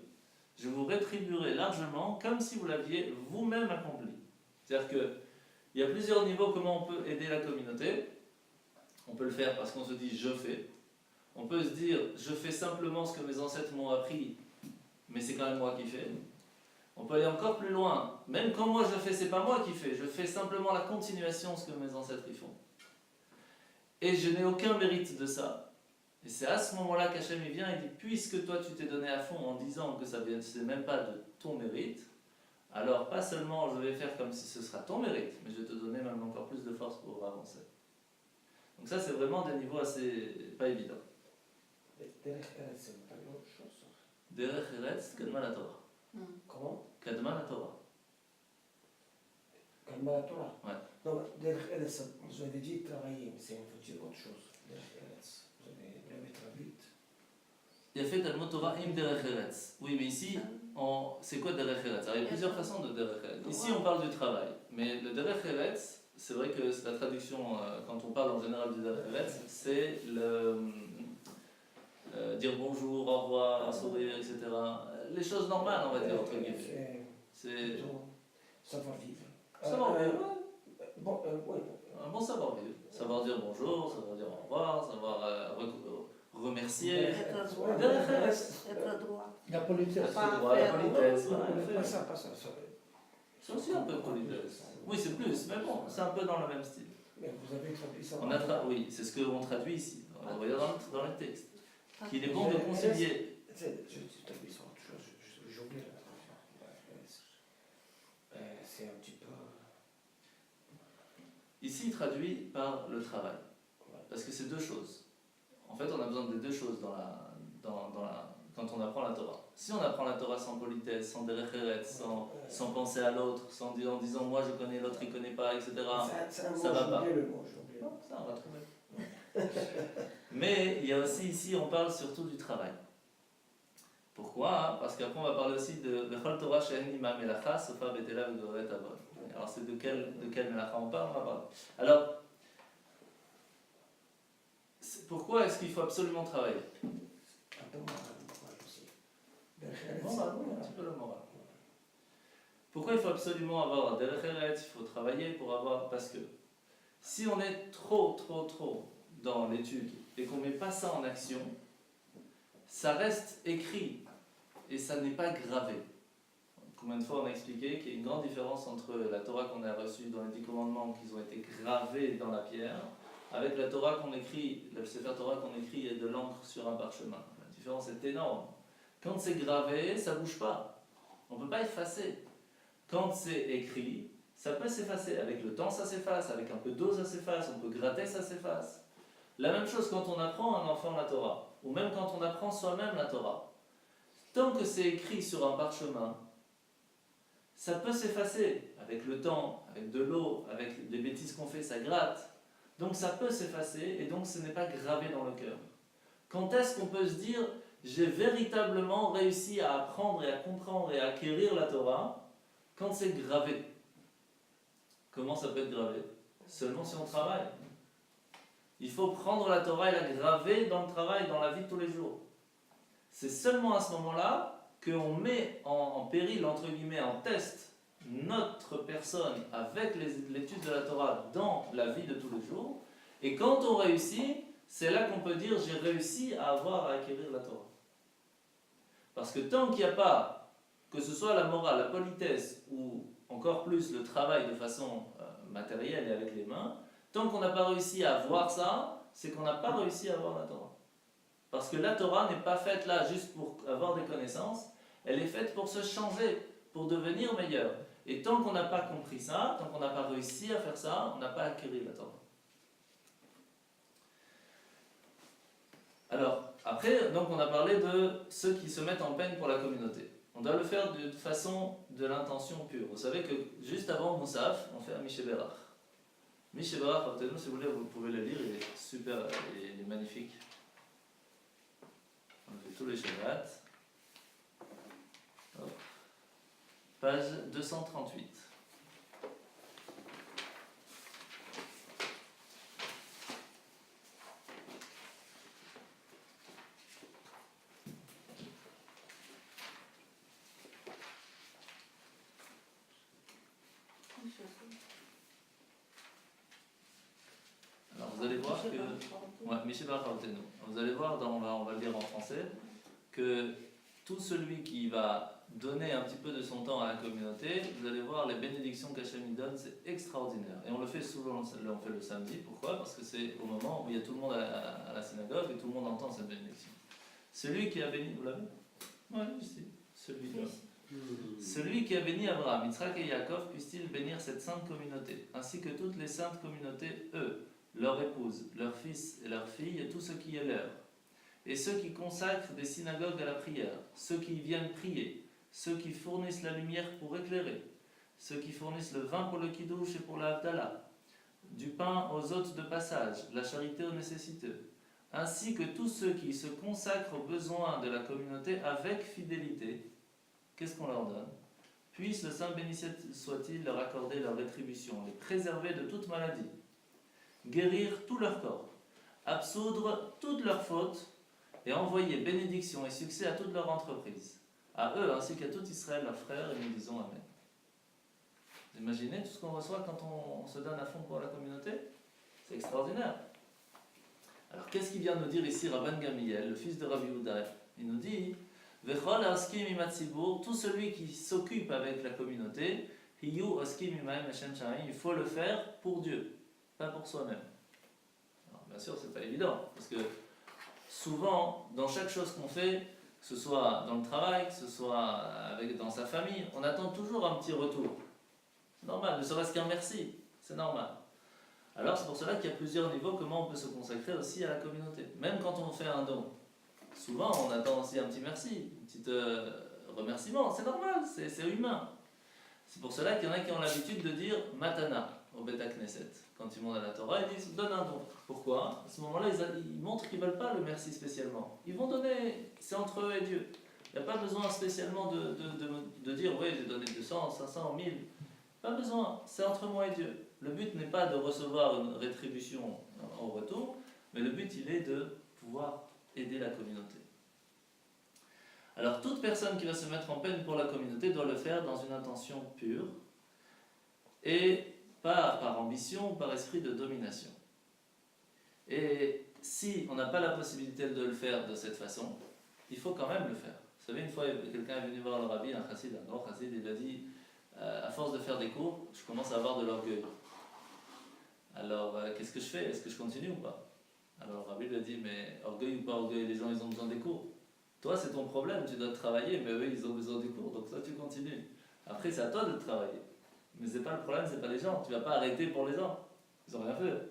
je vous rétribuerai largement comme si vous l'aviez vous-même accompli. C'est-à-dire qu'il y a plusieurs niveaux comment on peut aider la communauté. On peut le faire parce qu'on se dit je fais. On peut se dire je fais simplement ce que mes ancêtres m'ont appris, mais c'est quand même moi qui fais. On peut aller encore plus loin. Même quand moi je fais, c'est pas moi qui fais. Je fais simplement la continuation de ce que mes ancêtres y font. Et je n'ai aucun mérite de ça. Et c'est à ce moment-là qu'Hachem il vient et dit puisque toi tu t'es donné à fond en disant que ça ne c'est même pas de ton mérite, alors pas seulement je vais faire comme si ce sera ton mérite, mais je vais te donner même encore plus de force pour avancer. Donc ça c'est vraiment des niveaux assez pas évidents. Derech Eretz, c'est pas une autre chose. Derech Eretz, Kadma la Torah. Comment? Kadma la Torah. Kadma la Torah. Ouais. Non, Derech Eretz, vous avez dit travailler, mais c'est une dire autre chose. Derech Eretz, vous avez traduit. Il a fait Talmud Torah im Derech Eretz. Oui, mais ici, c'est quoi Derech Eretz? Alors, il y a plusieurs façons de Derech Eretz. Ici, on parle du travail. Mais le Derech Eretz, c'est vrai que c'est la traduction, quand on parle en général du Derech Eretz, c'est le dire bonjour, au revoir, un sourire, etc. Les choses normales, on va dire, entre guillemets. C'est savoir-vivre. savoir-vivre. Bon, oui. Un bon savoir-vivre. Savoir dire bonjour, savoir dire au revoir, savoir remercier. Être droit. Derech Eretz. Être droit. La politesse. Être droit, la politesse. Pas ça. C'est aussi un peu politesse. Oui, c'est plus, mais bon, c'est un peu dans le même style. Mais vous avez traduit ça. Oui, c'est ce qu'on traduit ici. On va dire dans le texte. Qu'il est bon de concilier. Je traduis ça autre chose, j'ai oublié la traduction. C'est un petit peu. Ici, il traduit par le travail. Parce que c'est deux choses. En fait, on a besoin de deux choses quand on apprend la Torah. Si on apprend la Torah sans politesse, sans derech eretz, sans penser à l'autre, en disant moi je connais, l'autre il connaît pas, etc. Ça va pas. Non, ça on va trouver. Mais il y a aussi ici, on parle surtout du travail. Pourquoi? Parce qu'après on va parler aussi de Vechol Torah she'en ima melacha sofa betela v'goret avon. Alors c'est de quel melacha on parle? On va parler. Alors, pourquoi est-ce qu'il faut absolument travailler? Moral, un petit peu le moral. Pourquoi il faut absolument avoir un derech eretz? Il faut travailler pour avoir. Parce que si on est trop dans l'étude et qu'on ne met pas ça en action, ça reste écrit et ça n'est pas gravé. Combien de fois on a expliqué qu'il y a une grande différence entre la Torah qu'on a reçue dans les 10 commandements qui ont été gravés dans la pierre avec la Torah qu'on écrit, le Sefer Torah qu'on écrit de l'encre sur un parchemin. La différence est énorme. Quand c'est gravé, ça ne bouge pas. On ne peut pas effacer. Quand c'est écrit, ça peut s'effacer. Avec le temps, ça s'efface. Avec un peu d'eau, ça s'efface. On peut gratter, ça s'efface. La même chose quand on apprend à un enfant la Torah, ou même quand on apprend soi-même la Torah. Tant que c'est écrit sur un parchemin, ça peut s'effacer. Avec le temps, avec de l'eau, avec des bêtises qu'on fait, ça gratte. Donc ça peut s'effacer, et donc ce n'est pas gravé dans le cœur. Quand est-ce qu'on peut se dire j'ai véritablement réussi à apprendre et à comprendre et à acquérir la Torah? Quand c'est gravé. Comment ça peut être gravé? Seulement si on travaille. Il faut prendre la Torah et la graver dans le travail, dans la vie de tous les jours. C'est seulement à ce moment-là qu'on met en péril, entre guillemets, en test, notre personne avec l'étude de la Torah dans la vie de tous les jours. Et quand on réussit, c'est là qu'on peut dire j'ai réussi à acquérir la Torah. Parce que tant qu'il n'y a pas, que ce soit la morale, la politesse ou encore plus le travail de façon matérielle et avec les mains, tant qu'on n'a pas réussi à voir ça, c'est qu'on n'a pas réussi à voir la Torah. Parce que la Torah n'est pas faite là juste pour avoir des connaissances, elle est faite pour se changer, pour devenir meilleur. Et tant qu'on n'a pas compris ça, tant qu'on n'a pas réussi à faire ça, on n'a pas acquis la Torah. Alors, après, donc on a parlé de ceux qui se mettent en peine pour la communauté. On doit le faire de façon de l'intention pure. Vous savez que juste avant Moussaf, on fait un Mishéberach. Mishéberach, si vous voulez, vous pouvez le lire, il est super, il est magnifique. On fait tous les Shabbat. Page 238. Alors vous allez voir que... Ouais, vous allez voir, on va le dire en français, que tout celui qui va donner un petit peu de son temps à la communauté, vous allez voir les bénédictions qu'Hachem y donne, c'est extraordinaire. Et on le fait souvent, on fait le samedi. Pourquoi? Parce que c'est au moment où il y a tout le monde à la synagogue et tout le monde entend cette bénédiction. Celui qui a béni, vous l'avez? Oui, ici. Celui-là. Celui qui a béni Abraham, Yitzhak et Yaakov, puisse-t-il bénir cette sainte communauté, ainsi que toutes les saintes communautés, eux, leurs épouses, leurs fils et leurs filles, et tout ce qui est leur. Et ceux qui consacrent des synagogues à la prière, ceux qui viennent prier, ceux qui fournissent la lumière pour éclairer, ceux qui fournissent le vin pour le kiddush et pour la havdalah, du pain aux hôtes de passage, la charité aux nécessiteux, ainsi que tous ceux qui se consacrent aux besoins de la communauté avec fidélité. Qu'est-ce qu'on leur donne? Puisse le Saint béni soit-il leur accorder leur rétribution, les préserver de toute maladie, guérir tout leur corps, absoudre toutes leurs fautes et envoyer bénédiction et succès à toute leur entreprise, à eux ainsi qu'à tout Israël, leurs frères, et nous disons Amen. Vous imaginez tout ce qu'on reçoit quand on se donne à fond pour la communauté? C'est extraordinaire. Alors qu'est-ce qu'il vient nous dire ici Rabban Gamliel, le fils de Rabbi Yehuda? Il nous dit Vechol askim imat tzibur, tout celui qui s'occupe avec la communauté, hiyu askim imaim Hashem shamayim, il faut le faire pour Dieu, pas pour soi-même. Alors bien sûr, c'est pas évident, parce que souvent, dans chaque chose qu'on fait, que ce soit dans le travail, que ce soit dans sa famille, on attend toujours un petit retour. C'est normal, ne serait-ce qu'un merci, c'est normal. Alors c'est pour cela qu'il y a plusieurs niveaux, comment on peut se consacrer aussi à la communauté. Même quand on fait un don, souvent on attend aussi un petit merci, un petit remerciement, c'est normal, c'est humain. C'est pour cela qu'il y en a qui ont l'habitude de dire Matana au Beth Knesset. Quand ils montent à la Torah, ils disent donne un don. Pourquoi? À ce moment-là, ils montrent qu'ils ne veulent pas le merci spécialement. Ils vont donner, c'est entre eux et Dieu. Il n'y a pas besoin spécialement de dire oui, j'ai donné 200, 500, 1000. Pas besoin, c'est entre moi et Dieu. Le but n'est pas de recevoir une rétribution en retour, mais le but il est de pouvoir aider la communauté. Alors toute personne qui va se mettre en peine pour la communauté doit le faire dans une intention pure et pas par ambition ou par esprit de domination. Et si on n'a pas la possibilité de le faire de cette façon, il faut quand même le faire. Vous savez, une fois quelqu'un est venu voir le rabbi, un chassid, un grand chassid, il a dit à force de faire des cours, je commence à avoir de l'orgueil. Alors, qu'est-ce que je fais? Est-ce que je continue ou pas? Alors, le rabbi lui a dit, mais orgueil ou pas orgueil, les gens ils ont besoin des cours. Toi, c'est ton problème, tu dois travailler, mais eux, ils ont besoin des cours, donc toi, tu continues. Après, c'est à toi de travailler. Mais c'est pas le problème, c'est pas les gens. Tu vas pas arrêter pour les gens. Ils ont rien fait.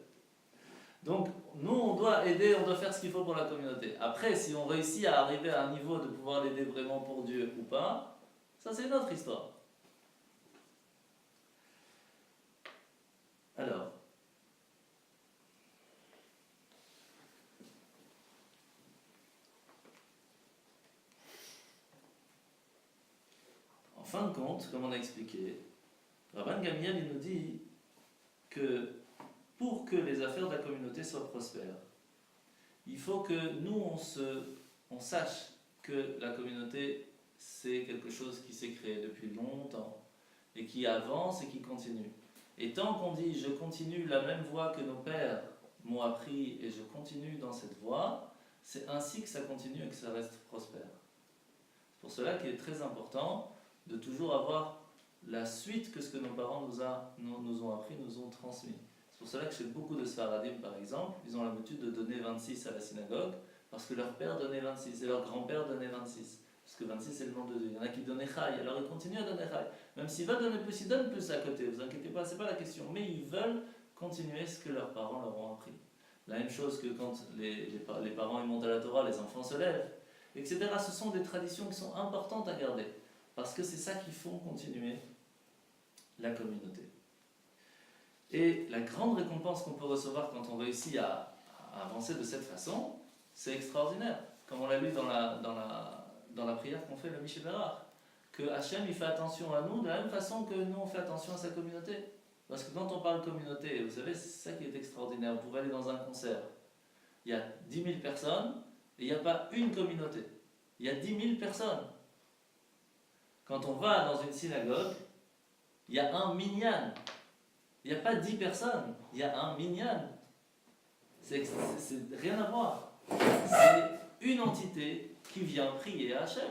Donc, nous, on doit aider, on doit faire ce qu'il faut pour la communauté. Après, si on réussit à arriver à un niveau de pouvoir l'aider vraiment pour Dieu ou pas, ça, c'est une autre histoire. Alors, en fin de compte, comme on a expliqué, Rabban Gamliel il nous dit que pour que les affaires de la communauté soient prospères, il faut que nous, on sache que la communauté, c'est quelque chose qui s'est créé depuis longtemps et qui avance et qui continue. Et tant qu'on dit « je continue la même voie que nos pères m'ont appris et je continue dans cette voie », c'est ainsi que ça continue et que ça reste prospère. C'est pour cela qu'il est très important de toujours avoir la suite que ce que nos parents nous ont appris, nous ont transmis. C'est pour cela que chez beaucoup de Sfaradim, par exemple, ils ont l'habitude de donner 26 à la synagogue parce que leur père donnait 26 et leur grand-père donnait 26. Parce que 26 c'est le nom de Dieu. Il y en a qui donnaient Chai, alors ils continuent à donner Chai. Même s'ils veulent donner plus, ils donnent plus à côté, vous inquiétez pas, c'est pas la question. Mais ils veulent continuer ce que leurs parents leur ont appris. La même chose que quand les parents ils montent à la Torah, les enfants se lèvent, etc. Ce sont des traditions qui sont importantes à garder, parce que c'est ça qui font continuer la communauté. Et la grande récompense qu'on peut recevoir quand on réussit à avancer de cette façon, c'est extraordinaire. Comme on l'a lu dans la prière qu'on fait, le Mishéberach, que Hachem il fait attention à nous de la même façon que nous on fait attention à sa communauté. Parce que quand on parle communauté, vous savez, c'est ça qui est extraordinaire. Vous pouvez aller dans un concert, il y a 10 000 personnes et il n'y a pas une communauté. Il y a 10 000 personnes. Quand on va dans une synagogue, il y a un minyan. Il n'y a pas 10 personnes, il y a un minyan. C'est rien à voir. C'est une entité qui vient prier à Hachem.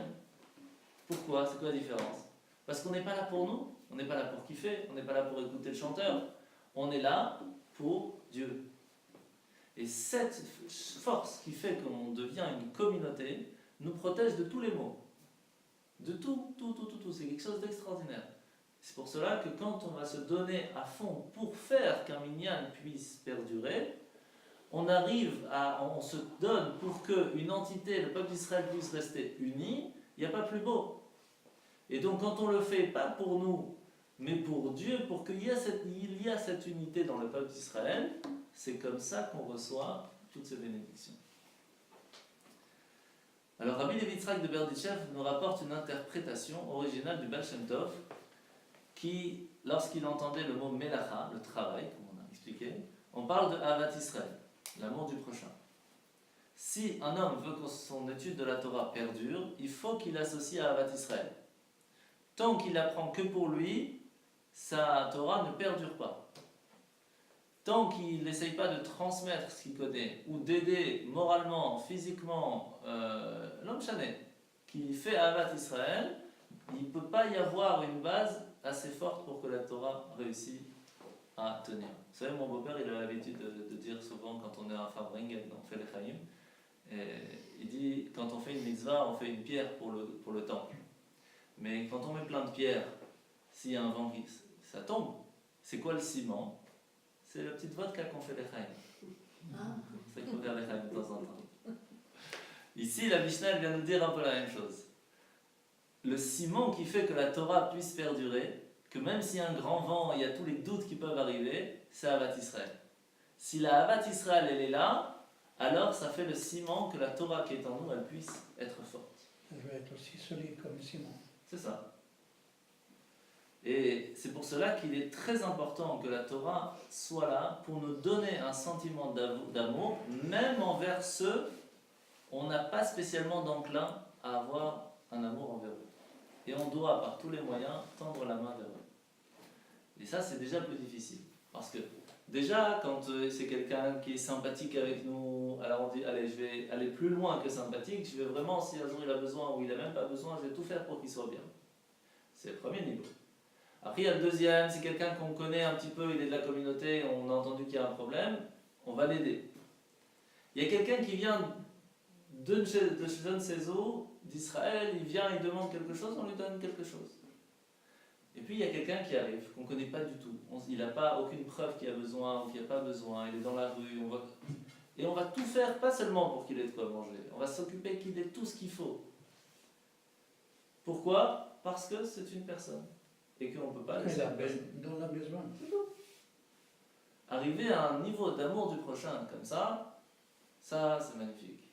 Pourquoi? C'est quoi la différence? Parce qu'on n'est pas là pour nous, on n'est pas là pour kiffer, on n'est pas là pour écouter le chanteur. On est là pour Dieu. Et cette force qui fait qu'on devient une communauté nous protège de tous les maux. De tout. C'est quelque chose d'extraordinaire. C'est pour cela que quand on va se donner à fond pour faire qu'un minyan puisse perdurer, on se donne pour qu'une entité, le peuple d'Israël puisse rester uni, il n'y a pas plus beau. Et donc quand on le fait, pas pour nous, mais pour Dieu, pour qu'il y ait cette unité dans le peuple d'Israël, c'est comme ça qu'on reçoit toutes ces bénédictions. Alors Rabbi Levi Yitzhak de Berditchev nous rapporte une interprétation originale du Baal Shem Tov, qui, lorsqu'il entendait le mot Melacha, le travail, comme on a expliqué, on parle de Ahavat Israël, l'amour du prochain. Si un homme veut que son étude de la Torah perdure, il faut qu'il associe Ahavat Israël. Tant qu'il apprend que pour lui, sa Torah ne perdure pas. Tant qu'il n'essaye pas de transmettre ce qu'il connaît, ou d'aider moralement, physiquement, l'homme chané, qui fait Ahavat Israël, il ne peut pas y avoir une base assez forte pour que la Torah réussisse à tenir. Vous savez, mon beau-père, il a l'habitude de dire souvent, quand on est à Fabring, on fait les Chaim, il dit, quand on fait une mitzvah, on fait une pierre pour le temple. Mais quand on met plein de pierres, s'il y a un vent qui ça tombe, c'est quoi le ciment? C'est la petite vodka qu'on fait les Chaim. C'est qu'on fait les Chaim de temps en temps. Ici, la Mishnah elle vient nous dire un peu la même chose. Le ciment qui fait que la Torah puisse perdurer, que même s'il y a un grand vent, il y a tous les doutes qui peuvent arriver, c'est Ahavat Israël. Si la Ahavat Israël elle est là, alors ça fait le ciment que la Torah qui est en nous, elle puisse être forte. Elle va être aussi solide comme ciment. C'est ça. Et c'est pour cela qu'il est très important que la Torah soit là pour nous donner un sentiment d'amour, même envers ceux on n'a pas spécialement d'enclin à avoir un amour envers eux. Et on doit, par tous les moyens, tendre la main vers eux. Et ça, c'est déjà plus difficile. Parce que, déjà, quand c'est quelqu'un qui est sympathique avec nous, alors on dit, allez, je vais aller plus loin que sympathique, je vais vraiment, si un jour il a besoin ou il n'a même pas besoin, je vais tout faire pour qu'il soit bien. C'est le premier niveau. Après, il y a le deuxième, c'est quelqu'un qu'on connaît un petit peu, il est de la communauté, on a entendu qu'il y a un problème, on va l'aider. Il y a quelqu'un qui vient de je ne sais où, d'Israël, il vient, il demande quelque chose, on lui donne quelque chose. Et puis il y a quelqu'un qui arrive, qu'on ne connaît pas du tout. Il n'a pas aucune preuve qu'il a besoin ou qu'il n'y a pas besoin, il est dans la rue, et on va tout faire, pas seulement pour qu'il ait de quoi manger, on va s'occuper qu'il ait tout ce qu'il faut. Pourquoi? Parce que c'est une personne. Et qu'on ne peut pas laisser dont on a besoin. Arriver à un niveau d'amour du prochain comme ça c'est magnifique.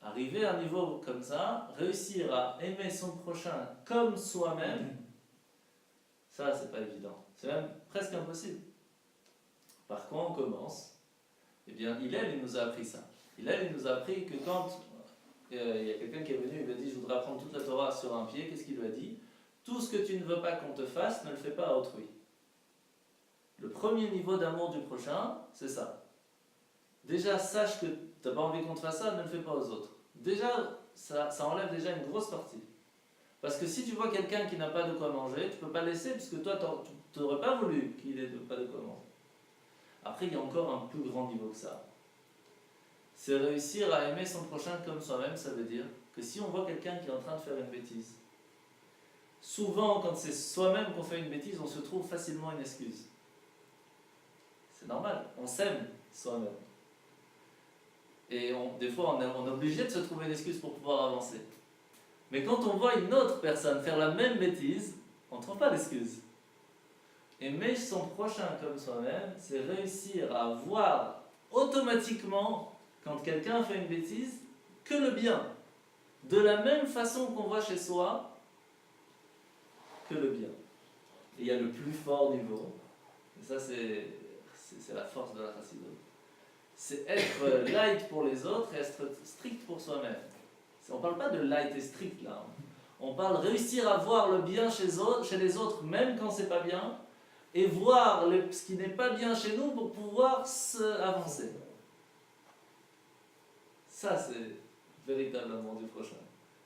Arriver à un niveau comme ça, réussir à aimer son prochain comme soi-même, ça c'est pas évident. C'est même presque impossible. Par quoi on commence? Eh bien, il nous a appris ça. Il nous a appris que quand il y a quelqu'un qui est venu, il lui a dit je voudrais apprendre toute la Torah sur un pied, qu'est-ce qu'il lui a dit? Tout ce que tu ne veux pas qu'on te fasse, ne le fais pas à autrui. Le premier niveau d'amour du prochain, c'est ça. Déjà, sache que tu n'as pas envie qu'on te fasse ça, ne le fais pas aux autres. Déjà, ça enlève déjà une grosse partie. Parce que si tu vois quelqu'un qui n'a pas de quoi manger, tu ne peux pas le laisser, puisque toi, tu n'aurais pas voulu qu'il ait pas de quoi manger. Après, il y a encore un plus grand niveau que ça. C'est réussir à aimer son prochain comme soi-même, ça veut dire que si on voit quelqu'un qui est en train de faire une bêtise, souvent, quand c'est soi-même qu'on fait une bêtise, on se trouve facilement une excuse. C'est normal, on s'aime soi-même. Et des fois, on est obligé de se trouver une excuse pour pouvoir avancer. Mais quand on voit une autre personne faire la même bêtise, on ne trouve pas d'excuse. Aimer son prochain comme soi-même, c'est réussir à voir automatiquement, quand quelqu'un fait une bêtise, que le bien. De la même façon qu'on voit chez soi, que le bien. Et il y a le plus fort niveau, et ça c'est la force de la chassidoute. C'est être light pour les autres et être strict pour soi-même. On ne parle pas de light et strict là. On parle réussir à voir le bien chez les autres, même quand c'est pas bien, et voir ce qui n'est pas bien chez nous pour pouvoir avancer. Ça, c'est véritable amour du prochain.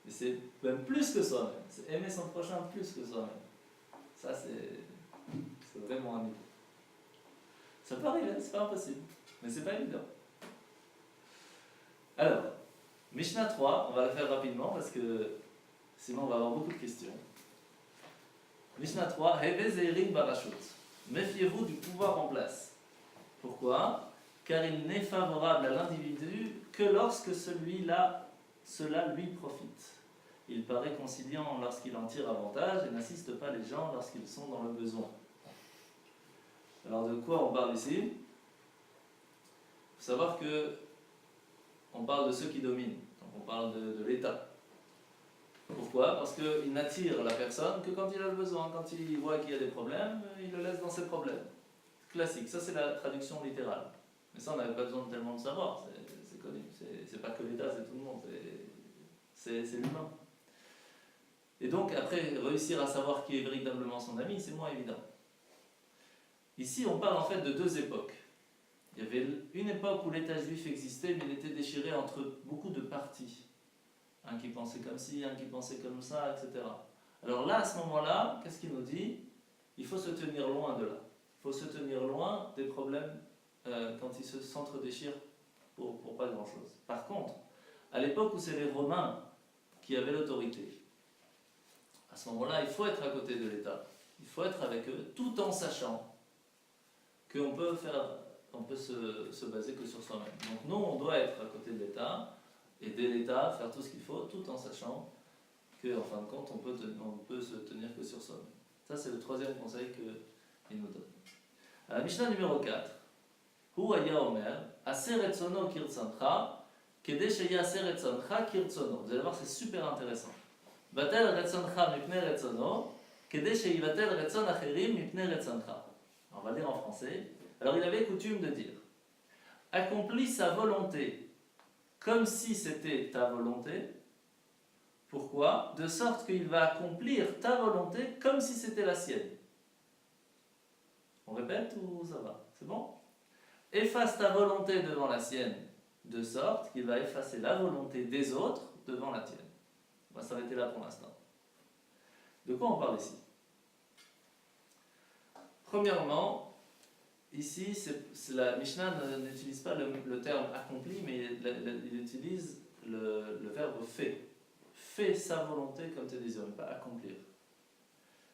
Et c'est même plus que soi-même. C'est aimer son prochain plus que soi-même. Ça, c'est vraiment un niveau. Ça peut arriver, c'est pas impossible, mais c'est pas évident. Alors, Mishnah 3, on va la faire rapidement parce que sinon on va avoir beaucoup de questions. Mishnah 3, Heve Zeirin Barashut. Méfiez-vous du pouvoir en place. Pourquoi ? Car il n'est favorable à l'individu que lorsque cela lui profite. Il paraît conciliant lorsqu'il en tire avantage et n'assiste pas les gens lorsqu'ils sont dans le besoin. Alors de quoi on parle ici ? Il faut savoir que on parle de ceux qui dominent, donc on parle de l'État. Pourquoi ? Parce qu'il n'attire la personne que quand il a le besoin. Quand il voit qu'il y a des problèmes, il le laisse dans ses problèmes. Classique, ça c'est la traduction littérale. Mais ça on n'avait pas besoin de tellement de savoir, c'est connu. C'est pas que l'État, c'est tout le monde, c'est l'humain. Et donc après, réussir à savoir qui est véritablement son ami, c'est moins évident. Ici on parle en fait de deux époques. Il y avait une époque où l'État juif existait, mais il était déchiré entre beaucoup de partis. Un qui pensait comme ci, un qui pensait comme ça, etc. Alors là, à ce moment-là, qu'est-ce qu'il nous dit ? Il faut se tenir loin de là. Il faut se tenir loin des problèmes quand ils s'entre-déchirent pour pas grand-chose. Par contre, à l'époque où c'est les Romains qui avaient l'autorité, à ce moment-là, il faut être à côté de l'État. Il faut être avec eux, tout en sachant qu'on peut se baser que sur soi-même. Donc nous, on doit être à côté de l'État, aider l'État, faire tout ce qu'il faut, tout en sachant qu'en fin de compte, on peut se tenir que sur soi-même. Ça, c'est le troisième conseil qu'il nous donne. À la Mishnah numéro 4, Hu Haya Omer, Aser Retzono Kirtzancha, Kede Sheya Aser Retzoncha Kirtzono. Vous allez voir, c'est super intéressant. Batel Retzoncha Mipne Retzono, Kede Sheyivatel Retzon Acherim Mipne Retzoncha. On va lire en français. Alors, il avait coutume de dire, accomplis sa volonté comme si c'était ta volonté. Pourquoi ? De sorte qu'il va accomplir ta volonté comme si c'était la sienne. On répète ou ça va ? C'est bon ? Efface ta volonté devant la sienne, de sorte qu'il va effacer la volonté des autres devant la tienne. On va s'arrêter là pour l'instant. De quoi on parle ici ? Premièrement, ici, la Mishnah n'utilise pas le terme accompli, mais il utilise le verbe fait. Fais sa volonté comme tes désirs, mais pas accomplir.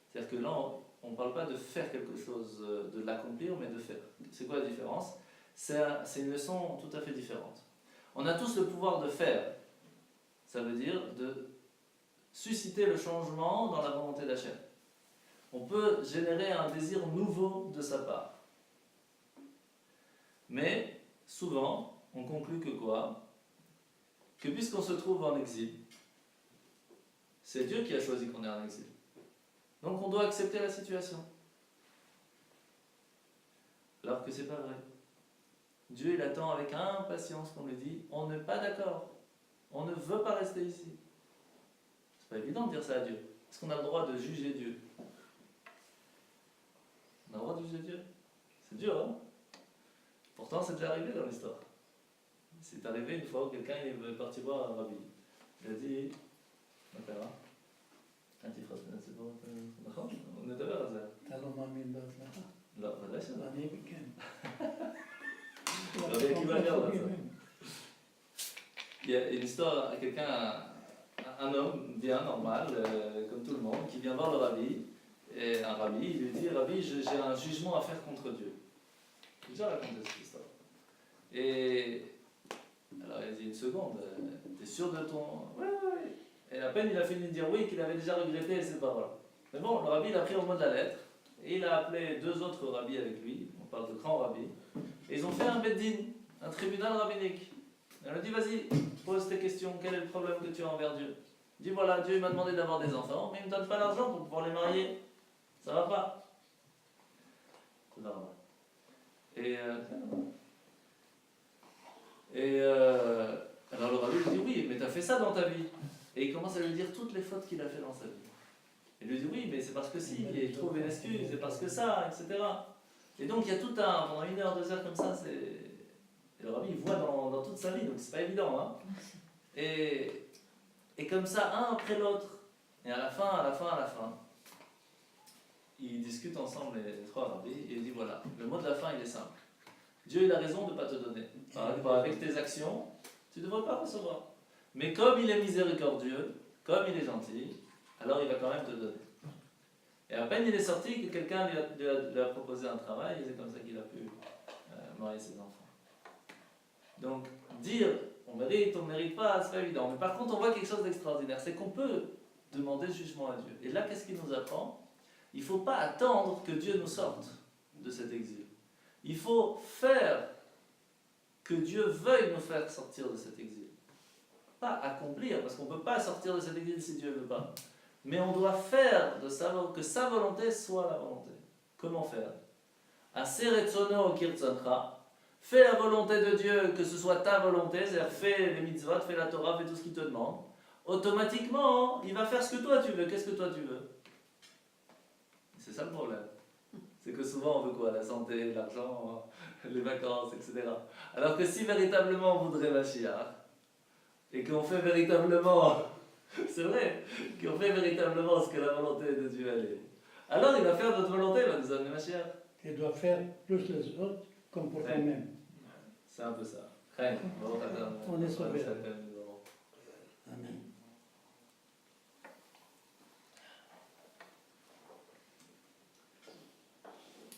C'est-à-dire que là, on ne parle pas de faire quelque chose, de l'accomplir, mais de faire. C'est quoi la différence ? C'est une leçon tout à fait différente. On a tous le pouvoir de faire. Ça veut dire de susciter le changement dans la volonté d'Hachem. On peut générer un désir nouveau de sa part. Mais, souvent, on conclut que quoi ? Que puisqu'on se trouve en exil, c'est Dieu qui a choisi qu'on est en exil. Donc on doit accepter la situation. Alors que c'est pas vrai. Dieu, il attend avec impatience qu'on lui dise, on n'est pas d'accord. On ne veut pas rester ici. C'est pas évident de dire ça à Dieu. Est-ce qu'on a le droit de juger Dieu ? On a le droit de juger Dieu ? C'est dur, hein ? Pourtant, c'est déjà arrivé dans l'histoire. C'est arrivé une fois où quelqu'un il est parti voir un rabbi. Il a dit, on נדבר על זה. אתה לא מאמין בהצלחה? לא, ודאי שלא. אני כן. רבי עקיבא גר בזה. Il y a une histoire, un homme bien, normal, comme tout le monde, qui vient voir le rabbi, et un rabbi, il lui dit, rabbi, j'ai un jugement à faire contre Dieu. J'ai déjà raconté cette histoire. Et alors seconde, t'es sûr de ton... Ouais, ouais, ouais. Et à peine il a fini de dire oui qu'il avait déjà regretté ses paroles. Mais bon, le rabbi il a pris au mot de la lettre, et il a appelé 2 autres rabbis avec lui, on parle de grands rabbis, et ils ont fait un beddin, un tribunal rabbinique. Et on lui a dit, vas-y, pose tes questions, quel est le problème que tu as envers Dieu? Dis voilà, Dieu m'a demandé d'avoir des enfants, mais il ne me donne pas l'argent pour pouvoir les marier. Ça va pas. Alors le rabbi lui dit oui, mais tu as fait ça dans ta vie. Et il commence à lui dire toutes les fautes qu'il a fait dans sa vie. Il lui dit oui, mais c'est parce que si, et il trouve une excuse, c'est parce que ça, etc. Et donc il y a tout un, pendant 1 heure, 2 heures comme ça, et le rabbi il voit dans toute sa vie, donc c'est pas évident. Hein. Et comme ça, un après l'autre, et à la fin, ils discutent ensemble les 3 rabbis, et ils disent voilà, le mot de la fin il est simple. Dieu il a raison de ne pas te donner. Avec tes actions, tu ne devrais pas recevoir. Mais comme il est miséricordieux, comme il est gentil, alors il va quand même te donner. Et à peine il est sorti que quelqu'un lui a proposé un travail, et c'est comme ça qu'il a pu marier ses enfants. Donc, dire, on mérite, on ne mérite pas, c'est pas évident. Mais par contre, on voit quelque chose d'extraordinaire, c'est qu'on peut demander jugement à Dieu. Et là, qu'est-ce qu'il nous apprend? Il ne faut pas attendre que Dieu nous sorte de cet exil. Il faut faire que Dieu veuille nous faire sortir de cet exil. Pas accomplir, parce qu'on ne peut pas sortir de cet exil si Dieu ne veut pas. Mais on doit faire que sa volonté soit la volonté. Comment faire? Aseretsono kirtzoncha. Fais la volonté de Dieu, que ce soit ta volonté, c'est-à-dire fais les mitzvot, fais la Torah, fais tout ce qu'il te demande. Automatiquement, il va faire ce que toi tu veux. Qu'est-ce que toi tu veux? C'est ça le problème. C'est que souvent on veut quoi? La santé, l'argent, les vacances, etc. Alors que si véritablement on voudrait Mashiach, et qu'on fait véritablement, c'est vrai, qu'on fait véritablement ce que la volonté de Dieu elle est, alors il va faire notre volonté, il va nous amener Mashiach. Tu dois faire plus les autres comme pour toi-même. C'est un peu ça. On est sauvés. Amen.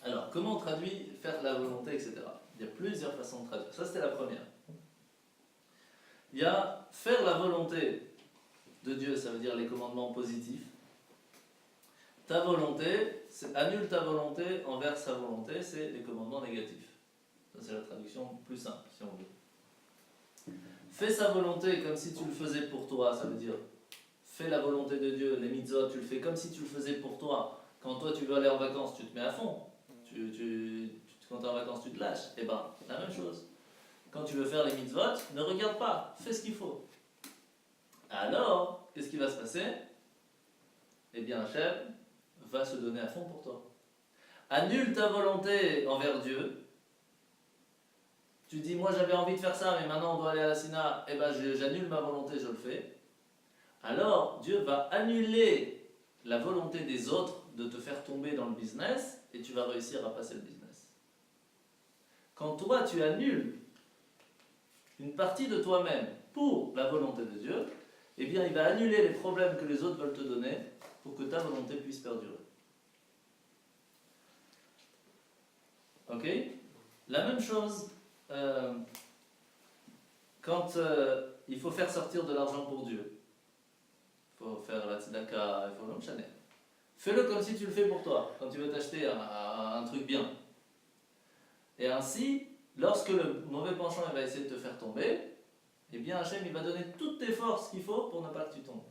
Alors, comment on traduit faire la volonté, etc. Il y a plusieurs façons de traduire. Ça, c'était la première. Il y a faire la volonté de Dieu, ça veut dire les commandements positifs. Ta volonté, annule ta volonté envers sa volonté, c'est les commandements négatifs. Ça, c'est la traduction plus simple, si on veut. Fais sa volonté comme si tu le faisais pour toi, ça veut dire fais la volonté de Dieu, les mitzvot, tu le fais comme si tu le faisais pour toi. Quand toi tu veux aller en vacances, tu te mets à fond. Quand tu es en vacances, tu te lâches. Et ben, la même chose. Quand tu veux faire les mitzvot, ne regarde pas, fais ce qu'il faut. Alors, qu'est-ce qui va se passer? Eh bien, Hachem va se donner à fond pour toi. Annule ta volonté envers Dieu. Tu dis, moi j'avais envie de faire ça, mais maintenant on doit aller à la Sina, eh ben j'annule ma volonté, je le fais. Alors, Dieu va annuler la volonté des autres de te faire tomber dans le business, et tu vas réussir à passer le business. Quand toi tu annules une partie de toi-même pour la volonté de Dieu, eh bien il va annuler les problèmes que les autres veulent te donner pour que ta volonté puisse perdurer. Ok? La même chose quand il faut faire sortir de l'argent pour Dieu. Il faut faire la tzedaka, il faut l'enchaîner. Fais-le comme si tu le fais pour toi, quand tu veux t'acheter un truc bien. Et ainsi, lorsque le mauvais penchant va essayer de te faire tomber, eh bien Hachem il va donner toutes tes forces qu'il faut pour ne pas que tu tombes.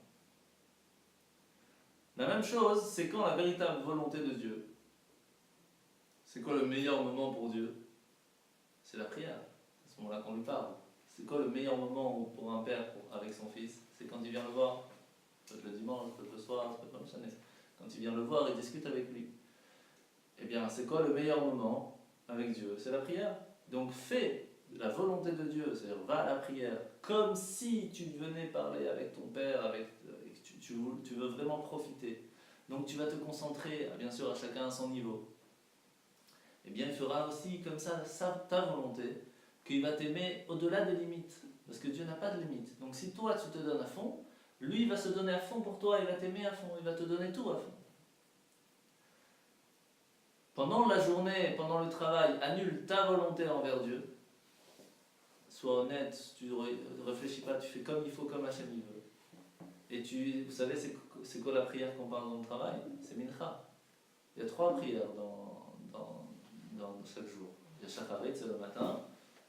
La même chose, c'est quand la véritable volonté de Dieu. C'est quoi le meilleur moment pour Dieu? C'est la prière. C'est à ce moment-là qu'on lui parle. C'est quoi le meilleur moment pour un père avec son fils? C'est quand il vient le voir. Peut-être le dimanche, peut-être le soir, peut-être comme ça. Quand il vient le voir, il discute avec lui. Eh bien, c'est quoi le meilleur moment avec Dieu? C'est la prière. Donc fais la volonté de Dieu, c'est-à-dire va à la prière, comme si tu venais parler avec ton père, tu veux vraiment profiter. Donc tu vas te concentrer, bien sûr, à chacun à son niveau. Eh bien, il fera aussi comme ça ta volonté, qu'il va t'aimer au-delà des limites. Parce que Dieu n'a pas de limites. Donc si toi, tu te donnes à fond, lui, il va se donner à fond pour toi, il va t'aimer à fond, il va te donner tout à fond. Pendant la journée, pendant le travail, annule ta volonté envers Dieu. sois honnête, tu ne réfléchis pas, tu fais comme il faut, comme Hachem il veut. Et vous savez, c'est quoi la prière qu'on parle dans le travail? C'est Mincha. Il y a 3 prières dans chaque jour. Il y a Shacharit, c'est le matin,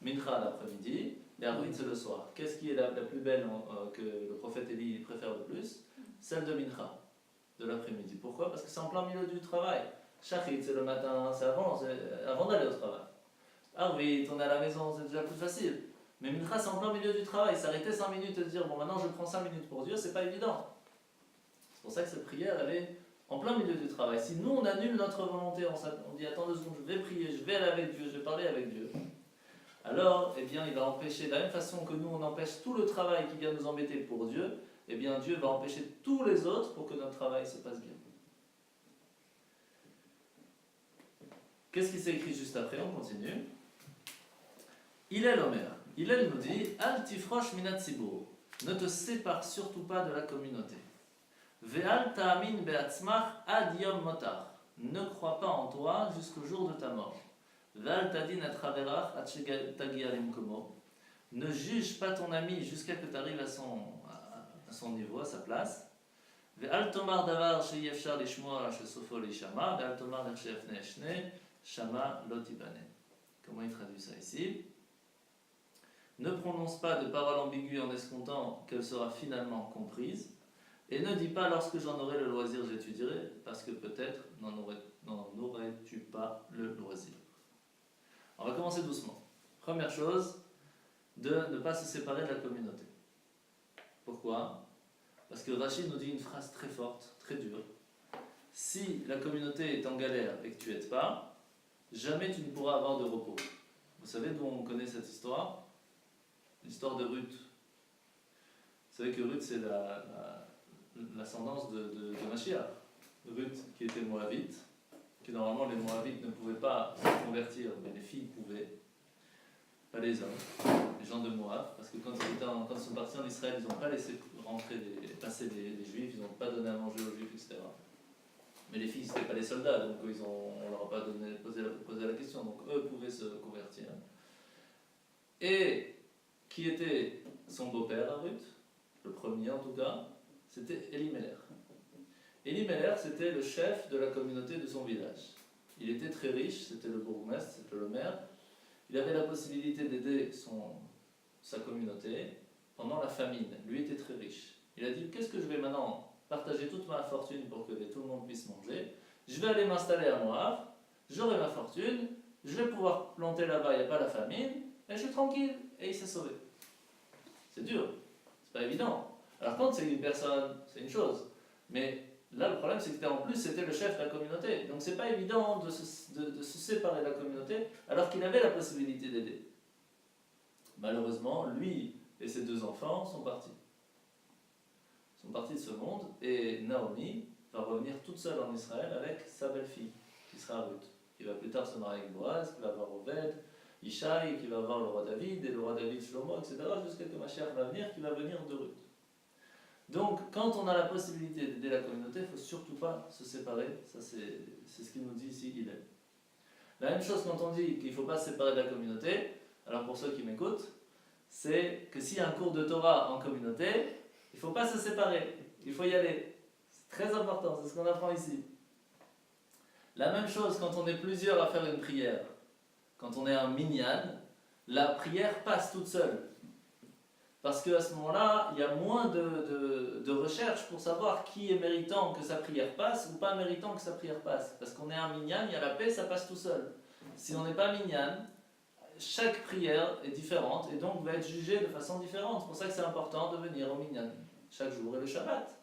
Mincha l'après-midi, et Arvit, c'est le soir. Qu'est-ce qui est la plus belle que le prophète Élie préfère le plus? Celle de Mincha, de l'après-midi. Pourquoi? Parce que c'est en plein milieu du travail. Shacharit, c'est le matin, c'est avant d'aller au travail. Arvit, on est à la maison, c'est déjà plus facile. Mais Mincha, c'est en plein milieu du travail. S'arrêter 5 minutes et se dire, bon, maintenant je prends 5 minutes pour Dieu, c'est pas évident. C'est pour ça que cette prière, elle est en plein milieu du travail. Si nous, on annule notre volonté, on dit, attends 2 secondes, je vais prier, je vais aller avec Dieu, je vais parler avec Dieu. Alors, eh bien, il va empêcher, de la même façon que nous, on empêche tout le travail qui vient nous embêter pour Dieu, eh bien, Dieu va empêcher tous les autres pour que notre travail se passe bien. Qu'est-ce qui s'est écrit juste après? On continue. Hillel Omer. Hillel nous dit Al tifrosh minat tzibur. Ne te sépare surtout pas de la communauté. Ve'al ta'amin be'atzmach ad yom motar. Ne crois pas en toi jusqu'au jour de ta mort. Ve'al tadin et chaverach ad she'tagia limkomo. Ne juge pas ton ami jusqu'à ce que tu arrives à son niveau, à sa place. Ve'al tomar davar she'yefshar lishmoa she'sofo lishama. Ve'al tomar she'efne eshne shama lotibane. Comment il traduit ça ici? Ne prononce pas de paroles ambiguës en escomptant qu'elle sera finalement comprise, et ne dis pas lorsque j'en aurai le loisir j'étudierai, parce que peut-être n'en aurais-tu pas le loisir. On va commencer doucement. Première chose, de ne pas se séparer de la communauté. Pourquoi? Parce que Rachid nous dit une phrase très forte, très dure. Si la communauté est en galère et que tu n'aides pas, jamais tu ne pourras avoir de repos. Vous savez d'où on connaît cette histoire? L'histoire de Ruth. Vous savez que Ruth, c'est l'ascendance de Mashiach. Ruth, qui était moabite, que normalement les moabites ne pouvaient pas se convertir, mais les filles pouvaient, pas les hommes, les gens de Moab, parce que quand ils sont partis en Israël, ils n'ont pas laissé passer des juifs, ils n'ont pas donné à manger aux juifs, etc. Mais les filles, ce n'étaient pas les soldats, donc on ne leur a pas posé la question, donc eux pouvaient se convertir. Et qui était son beau-père à Ruth, le premier en tout cas, c'était Elimelech. Elimelech, c'était le chef de la communauté de son village. Il était très riche, c'était le bourgmestre, c'était le maire. Il avait la possibilité d'aider sa communauté pendant la famine. Lui était très riche. Il a dit, qu'est-ce que je vais maintenant partager toute ma fortune pour que tout le monde puisse manger? Je vais aller m'installer à Moab, j'aurai ma fortune, je vais pouvoir planter là-bas, il n'y a pas la famine, et je suis tranquille. Et il s'est sauvé. C'est dur, c'est pas évident. Alors quand c'est une personne, c'est une chose. Mais là, le problème, c'est que en plus, c'était le chef de la communauté. Donc c'est pas évident de se séparer de la communauté, alors qu'il avait la possibilité d'aider. Malheureusement, lui et ses 2 enfants sont partis. Ils sont partis de ce monde, et Naomi va revenir toute seule en Israël avec sa belle-fille, qui sera Ruth, qui va plus tard se marier avec Boaz, qui va avoir Oved, Ishaï, qui va avoir le roi David, et le roi David Shlomo, etc., jusqu'à ce que Mashiach va venir, qui va venir de Ruth. Donc, quand on a la possibilité d'aider la communauté, il ne faut surtout pas se séparer. Ça, c'est ce qu'il nous dit ici, il est. La même chose quand on dit qu'il ne faut pas se séparer de la communauté, alors pour ceux qui m'écoutent, c'est que s'il y a un cours de Torah en communauté, il ne faut pas se séparer, il faut y aller. C'est très important, c'est ce qu'on apprend ici. La même chose quand on est plusieurs à faire une prière. Quand on est un minyan, la prière passe toute seule. Parce qu'à ce moment-là, il y a moins de recherche pour savoir qui est méritant que sa prière passe ou pas méritant que sa prière passe. Parce qu'on est un minyan, il y a la paix, ça passe tout seul. Si on n'est pas minyan, chaque prière est différente et donc va être jugée de façon différente. C'est pour ça que c'est important de venir au minyan chaque jour et le Shabbat.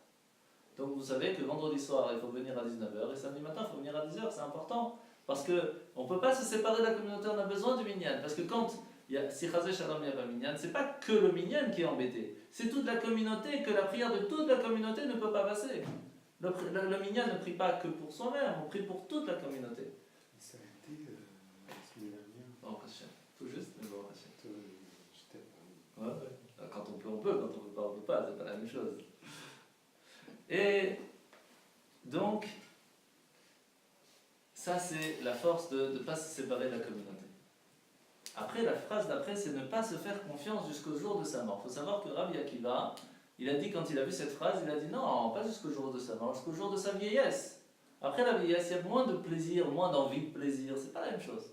Donc vous savez que vendredi soir, il faut venir à 19h et samedi matin, il faut venir à 10h, c'est important. Parce qu'on ne peut pas se séparer de la communauté, on a besoin du minyan. Parce que quand si Chazé Shalom il n'y a pas minyan, c'est pas que le minyan qui est embêté. C'est toute la communauté, que la prière de toute la communauté ne peut pas passer. Le minyan ne prie pas que pour soi-même, on prie pour toute la communauté. Ça a été la semaine dernière. Bon, tout juste, mais bon, J'étais pas. ouais. Quand on peut, on peut. Quand on peut pas, on peut pas. C'est pas la même chose. Et donc, ça c'est la force de ne pas se séparer de la communauté. Après, la phrase d'après, c'est ne pas se faire confiance jusqu'au jour de sa mort. Il faut savoir que Rabbi Akiva, il a dit, quand il a vu cette phrase, il a dit non, pas jusqu'au jour de sa mort, jusqu'au jour de sa vieillesse. Après la vieillesse, il y a moins de plaisir, moins d'envie de plaisir, c'est pas la même chose.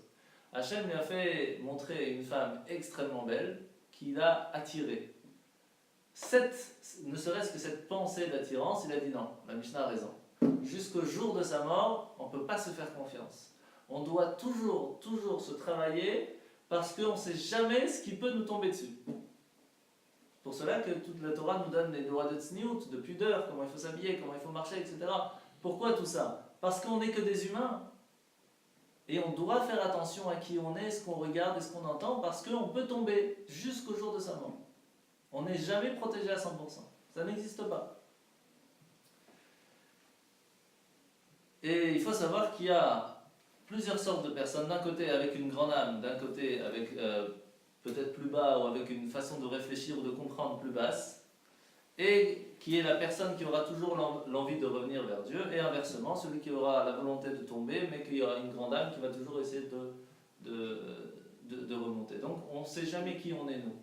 Hachem lui a fait montrer une femme extrêmement belle qui l'a attirée. Ne serait-ce que cette pensée d'attirance, il a dit non, la Mishnah a raison. Jusqu'au jour de sa mort, on ne peut pas se faire confiance. On doit toujours se travailler parce qu'on ne sait jamais ce qui peut nous tomber dessus. C'est pour cela que toute la Torah nous donne des lois de tzniout, de pudeur, comment il faut s'habiller, comment il faut marcher, etc. Pourquoi tout ça? Parce qu'on n'est que des humains. Et on doit faire attention à qui on est, ce qu'on regarde et ce qu'on entend, parce qu'on peut tomber jusqu'au jour de sa mort. On n'est jamais protégé à 100%. Ça n'existe pas. Et il faut savoir qu'il y a plusieurs sortes de personnes. D'un côté avec une grande âme, d'un côté avec peut-être plus bas ou avec une façon de réfléchir ou de comprendre plus basse. Et qui est la personne qui aura toujours l'envie de revenir vers Dieu, et inversement, celui qui aura la volonté de tomber, mais qui aura une grande âme qui va toujours essayer de remonter. Donc on ne sait jamais qui on est, nous.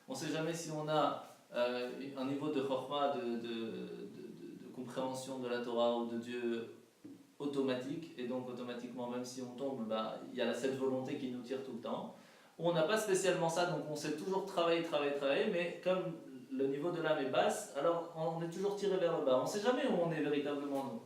On ne sait jamais si on a un niveau de chorma, de compréhension de la Torah ou de Dieu automatique, et donc automatiquement, même si on tombe, il y a cette volonté qui nous tire tout le temps. Ou on n'a pas spécialement ça, donc on sait toujours travailler, mais comme le niveau de l'âme est basse, alors on est toujours tiré vers le bas. On ne sait jamais où on est véritablement nous.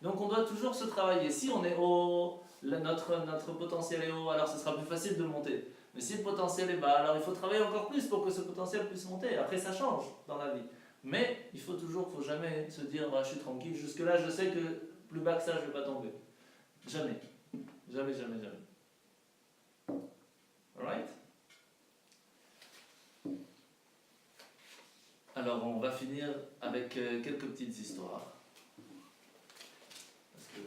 Donc on doit toujours se travailler. Si on est haut, notre potentiel est haut, alors ce sera plus facile de monter. Mais si le potentiel est bas, alors il faut travailler encore plus pour que ce potentiel puisse monter. Après ça change dans la vie. Mais il faut jamais se dire je suis tranquille, jusque là je sais que plus bas que ça je ne vais pas tomber. Jamais. Jamais. Alright? Alors on va finir avec quelques petites histoires. Parce que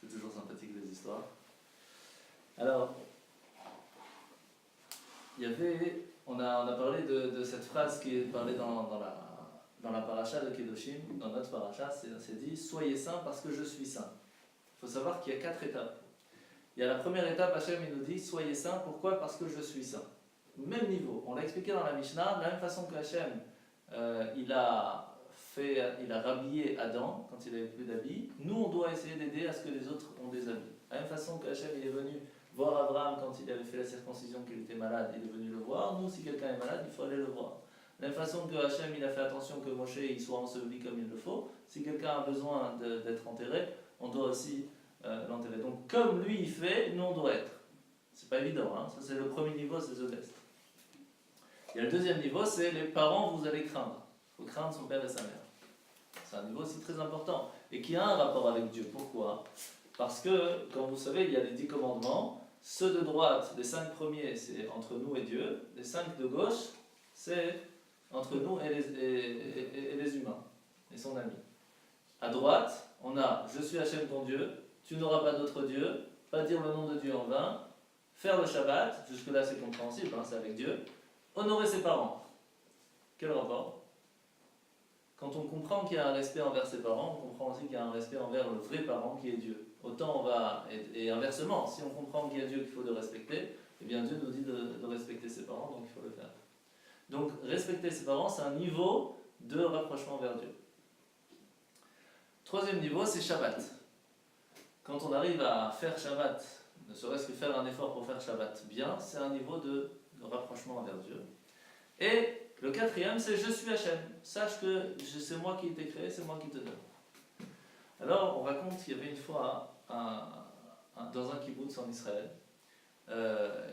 c'est toujours sympathique les histoires. Alors, on a parlé de cette phrase qui est parlée dans la paracha de Kedoshim, dans notre paracha, c'est dit « Soyez saints parce que je suis saint ». Il faut savoir qu'il y a 4 étapes. Il y a la première étape, Hachem il nous dit « Soyez saints ». Pourquoi? Parce que je suis saint. Même niveau. On l'a expliqué dans la Mishnah, de la même façon que Hachem il a rhabillé Adam quand il n'avait plus d'habits. Nous, on doit essayer d'aider à ce que les autres ont des habits. De la même façon que Hachem il est venu voir Abraham quand il avait fait la circoncision, qu'il était malade, il est venu le voir. Nous, si quelqu'un est malade, il faut aller le voir. De la même façon que Hachem il a fait attention que Moshe il soit enseveli comme il le faut. Si quelqu'un a besoin d'être enterré, on doit aussi l'enterrer. Donc, comme lui il fait, nous on doit être. C'est pas évident, hein. Ça c'est le premier niveau, c'est The Best. Il y a le deuxième niveau, c'est les parents, vous allez craindre. Il faut craindre son père et sa mère. C'est un niveau aussi très important et qui a un rapport avec Dieu. Pourquoi? Parce que, comme vous savez, il y a les 10 commandements. Ceux de droite, les 5 premiers, c'est entre nous et Dieu. Les 5 de gauche, c'est entre nous et les humains, et son ami. À droite, on a « Je suis Hachem ton Dieu, tu n'auras pas d'autre Dieu, pas dire le nom de Dieu en vain, faire le Shabbat », jusque-là c'est compréhensible, c'est avec Dieu, honorer ses parents. Quel rapport? Quand on comprend qu'il y a un respect envers ses parents, on comprend aussi qu'il y a un respect envers le vrai parent qui est Dieu. Autant on va, et inversement, si on comprend qu'il y a Dieu qu'il faut le respecter, eh bien Dieu nous dit de respecter ses parents, donc il faut le faire. Donc respecter ses parents, c'est un niveau de rapprochement vers Dieu. Troisième niveau, c'est Shabbat. Quand on arrive à faire Shabbat, ne serait-ce que faire un effort pour faire Shabbat bien, c'est un niveau de rapprochement vers Dieu. Et le quatrième, c'est je suis Hachem. Sache que c'est moi qui t'ai créé, c'est moi qui te donne. Alors, on raconte qu'il y avait une fois dans un kibbutz en Israël,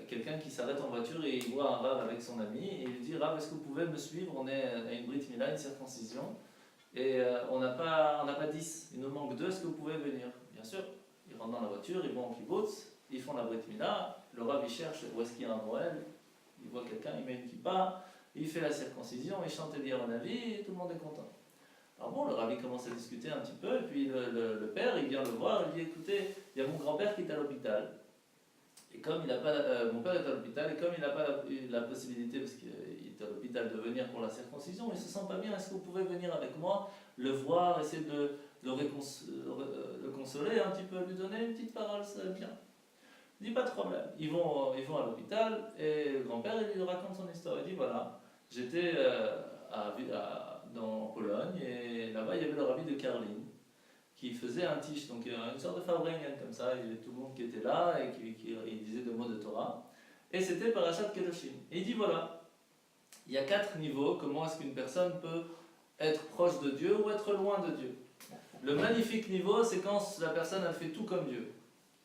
quelqu'un qui s'arrête en voiture et il voit un rave avec son ami et il lui dit « Rav, est-ce que vous pouvez me suivre? On est à une brit mila, une circoncision, et on n'a pas 10, il nous manque 2, est-ce que vous pouvez venir ?» Bien sûr, ils rentrent dans la voiture, ils vont au kibbutz, ils font la brit mila, le rav il cherche où est-ce qu'il y a un Noël, il voit quelqu'un, il met une kippa, il fait la circoncision, il chante Eliyahu Hanavi et tout le monde est content. Alors bon, le rabbi commence à discuter un petit peu, et puis le père, il vient le voir, il dit « Écoutez, il y a mon grand-père qui est à l'hôpital, et comme il n'a pas, mon père est à l'hôpital, et comme il n'a pas la possibilité, parce qu'il est à l'hôpital, de venir pour la circoncision, il ne se sent pas bien, est-ce que vous pouvez venir avec moi, le voir, essayer de le consoler un petit peu, lui donner une petite parole, ça va bien. » Il dit pas de problème. Ils vont à l'hôpital et le grand-père il lui raconte son histoire. Il dit voilà, j'étais en Pologne et là-bas il y avait le rabbi de Karlin qui faisait un tish, donc une sorte de Farbrengen comme ça, il y avait tout le monde qui était là et il disait des mots de Torah. Et c'était Parashat Kedoshim. Et il dit voilà, il y a 4 niveaux, comment est-ce qu'une personne peut être proche de Dieu ou être loin de Dieu. Le magnifique niveau, c'est quand la personne elle fait tout comme Dieu.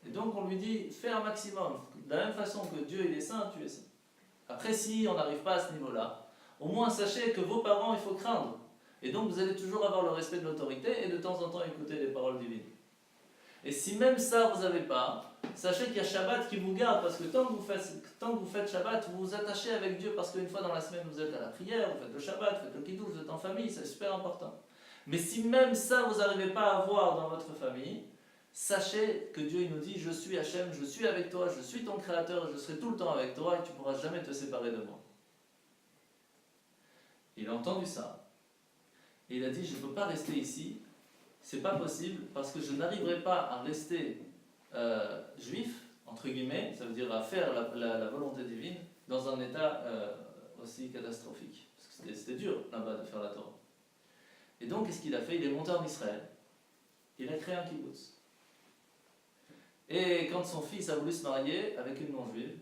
Et donc on lui dit, fais un maximum. De la même façon que Dieu il est saint, tu es saint. Après si on n'arrive pas à ce niveau-là, au moins sachez que vos parents il faut craindre. Et donc vous allez toujours avoir le respect de l'autorité et de temps en temps écouter les paroles divines. Et si même ça vous n'avez pas, sachez qu'il y a Shabbat qui vous garde, parce que tant que vous faites Shabbat, vous vous attachez avec Dieu, parce qu'une fois dans la semaine vous êtes à la prière, vous faites le Shabbat, vous faites le Kiddush, vous êtes en famille, c'est super important. Mais si même ça vous n'arrivez pas à avoir dans votre famille, sachez que Dieu il nous dit, je suis Hachem, je suis avec toi, je suis ton créateur, je serai tout le temps avec toi et tu ne pourras jamais te séparer de moi. Il a entendu ça. Et il a dit, je ne peux pas rester ici, c'est pas possible, parce que je n'arriverai pas à rester juif, entre guillemets, ça veut dire à faire la volonté divine, dans un état aussi catastrophique. Parce que c'était dur là-bas de faire la Torah. Et donc, qu'est-ce qu'il a fait? Il est monté en Israël. Il a créé un kibbutz. Et quand son fils a voulu se marier avec une non-juive,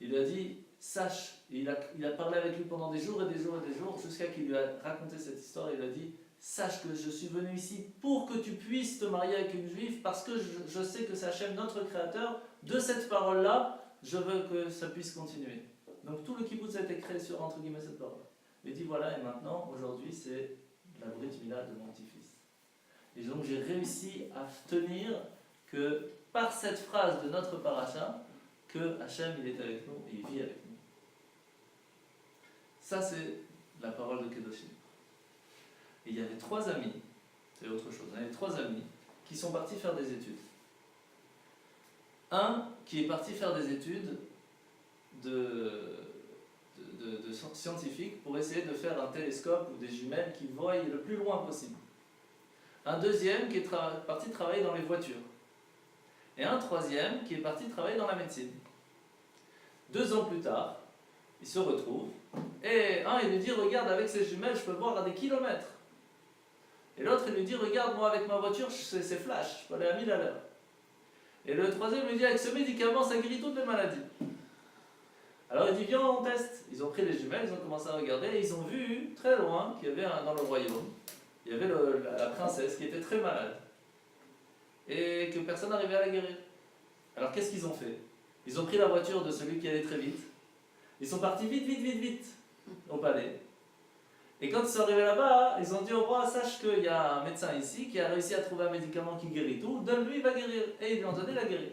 il lui a dit, sache, et il a parlé avec lui pendant des jours et des jours et des jours, jusqu'à qu'il lui a raconté cette histoire, et il lui a dit, sache que je suis venu ici pour que tu puisses te marier avec une juive, parce que je sais que c'est Hachem, notre créateur, de cette parole-là, je veux que ça puisse continuer. Donc tout le kibbutz a été créé sur, entre guillemets, cette parole. Il dit, voilà, et maintenant, aujourd'hui, c'est la Brit Mila de mon petit-fils. Et donc j'ai réussi à tenir que par cette phrase de notre paracha, que Hachem il est avec nous et il vit avec nous. Ça c'est la parole de Kedoshim. Et il y avait 3 amis, c'est autre chose, il y avait 3 amis qui sont partis faire des études. Un qui est parti faire des études de scientifiques pour essayer de faire un télescope ou des jumelles qui voient le plus loin possible. Un deuxième qui est parti travailler dans les voitures. Et un troisième qui est parti travailler dans la médecine. 2 ans plus tard, ils se retrouvent et un il lui dit regarde avec ces jumelles je peux voir à des kilomètres. Et l'autre il lui dit regarde moi avec ma voiture c'est flash, je peux aller à 1000 à l'heure. Et le troisième lui dit avec ce médicament ça guérit toutes les maladies. Alors il dit viens on teste. Ils ont pris les jumelles, ils ont commencé à regarder et ils ont vu très loin qu'il y avait dans le royaume, il y avait la princesse qui était très malade et que personne n'arrivait à la guérir. Alors qu'est-ce qu'ils ont fait? Ils ont pris la voiture de celui qui allait très vite, ils sont partis vite au palais. Et quand ils sont arrivés là-bas, ils ont dit au roi, sache qu'il y a un médecin ici qui a réussi à trouver un médicament qui guérit tout, donne-lui, il va guérir. Et ils lui ont donné la guérir.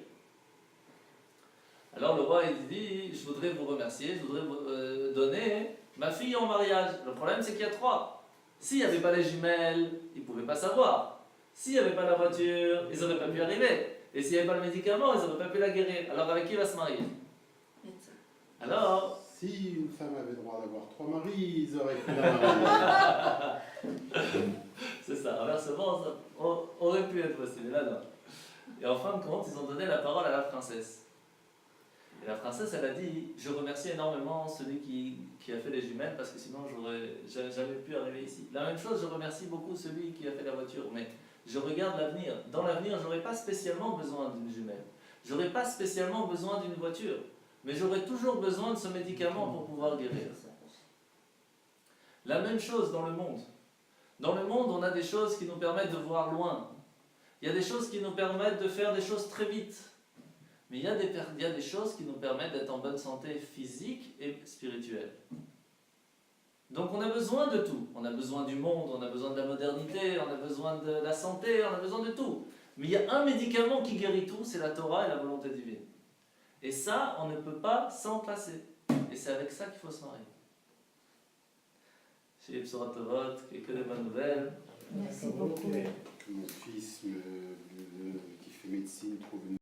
Alors le roi il dit, je voudrais vous remercier, je voudrais vous donner ma fille en mariage. Le problème c'est qu'il y a 3. S'il n'y avait pas les jumelles, ils ne pouvaient pas savoir. S'il n'y avait pas la voiture, ils n'auraient pas pu arriver. Et s'il n'y avait pas le médicament, ils n'auraient pas pu la guérir. Alors avec qui il va se marier? Alors si une femme avait le droit d'avoir 3 maris, ils auraient pu la marier. c'est ça, inversement, ça aurait pu être possible. Là, non. Et en fin de compte, ils ont donné la parole à la princesse. Et la princesse, elle a dit, je remercie énormément celui qui a fait les jumelles, parce que sinon, j'aurais jamais pu arriver ici. La même chose, je remercie beaucoup celui qui a fait la voiture, mais je regarde l'avenir. Dans l'avenir, je n'aurai pas spécialement besoin d'une jumelle. Je n'aurai pas spécialement besoin d'une voiture. Mais j'aurai toujours besoin de ce médicament pour pouvoir guérir. La même chose dans le monde. Dans le monde, on a des choses qui nous permettent de voir loin. Il y a des choses qui nous permettent de faire des choses très vite. Mais il y a des choses qui nous permettent d'être en bonne santé physique et spirituelle. Donc on a besoin de tout. On a besoin du monde, on a besoin de la modernité, on a besoin de la santé, on a besoin de tout. Mais il y a un médicament qui guérit tout, c'est la Torah et la volonté divine. Et ça, on ne peut pas s'en passer. Et c'est avec ça qu'il faut se marier. Chez B'Sorot Tovot, que des bonnes nouvelles. Merci beaucoup. Mon fils qui fait médecine trouve une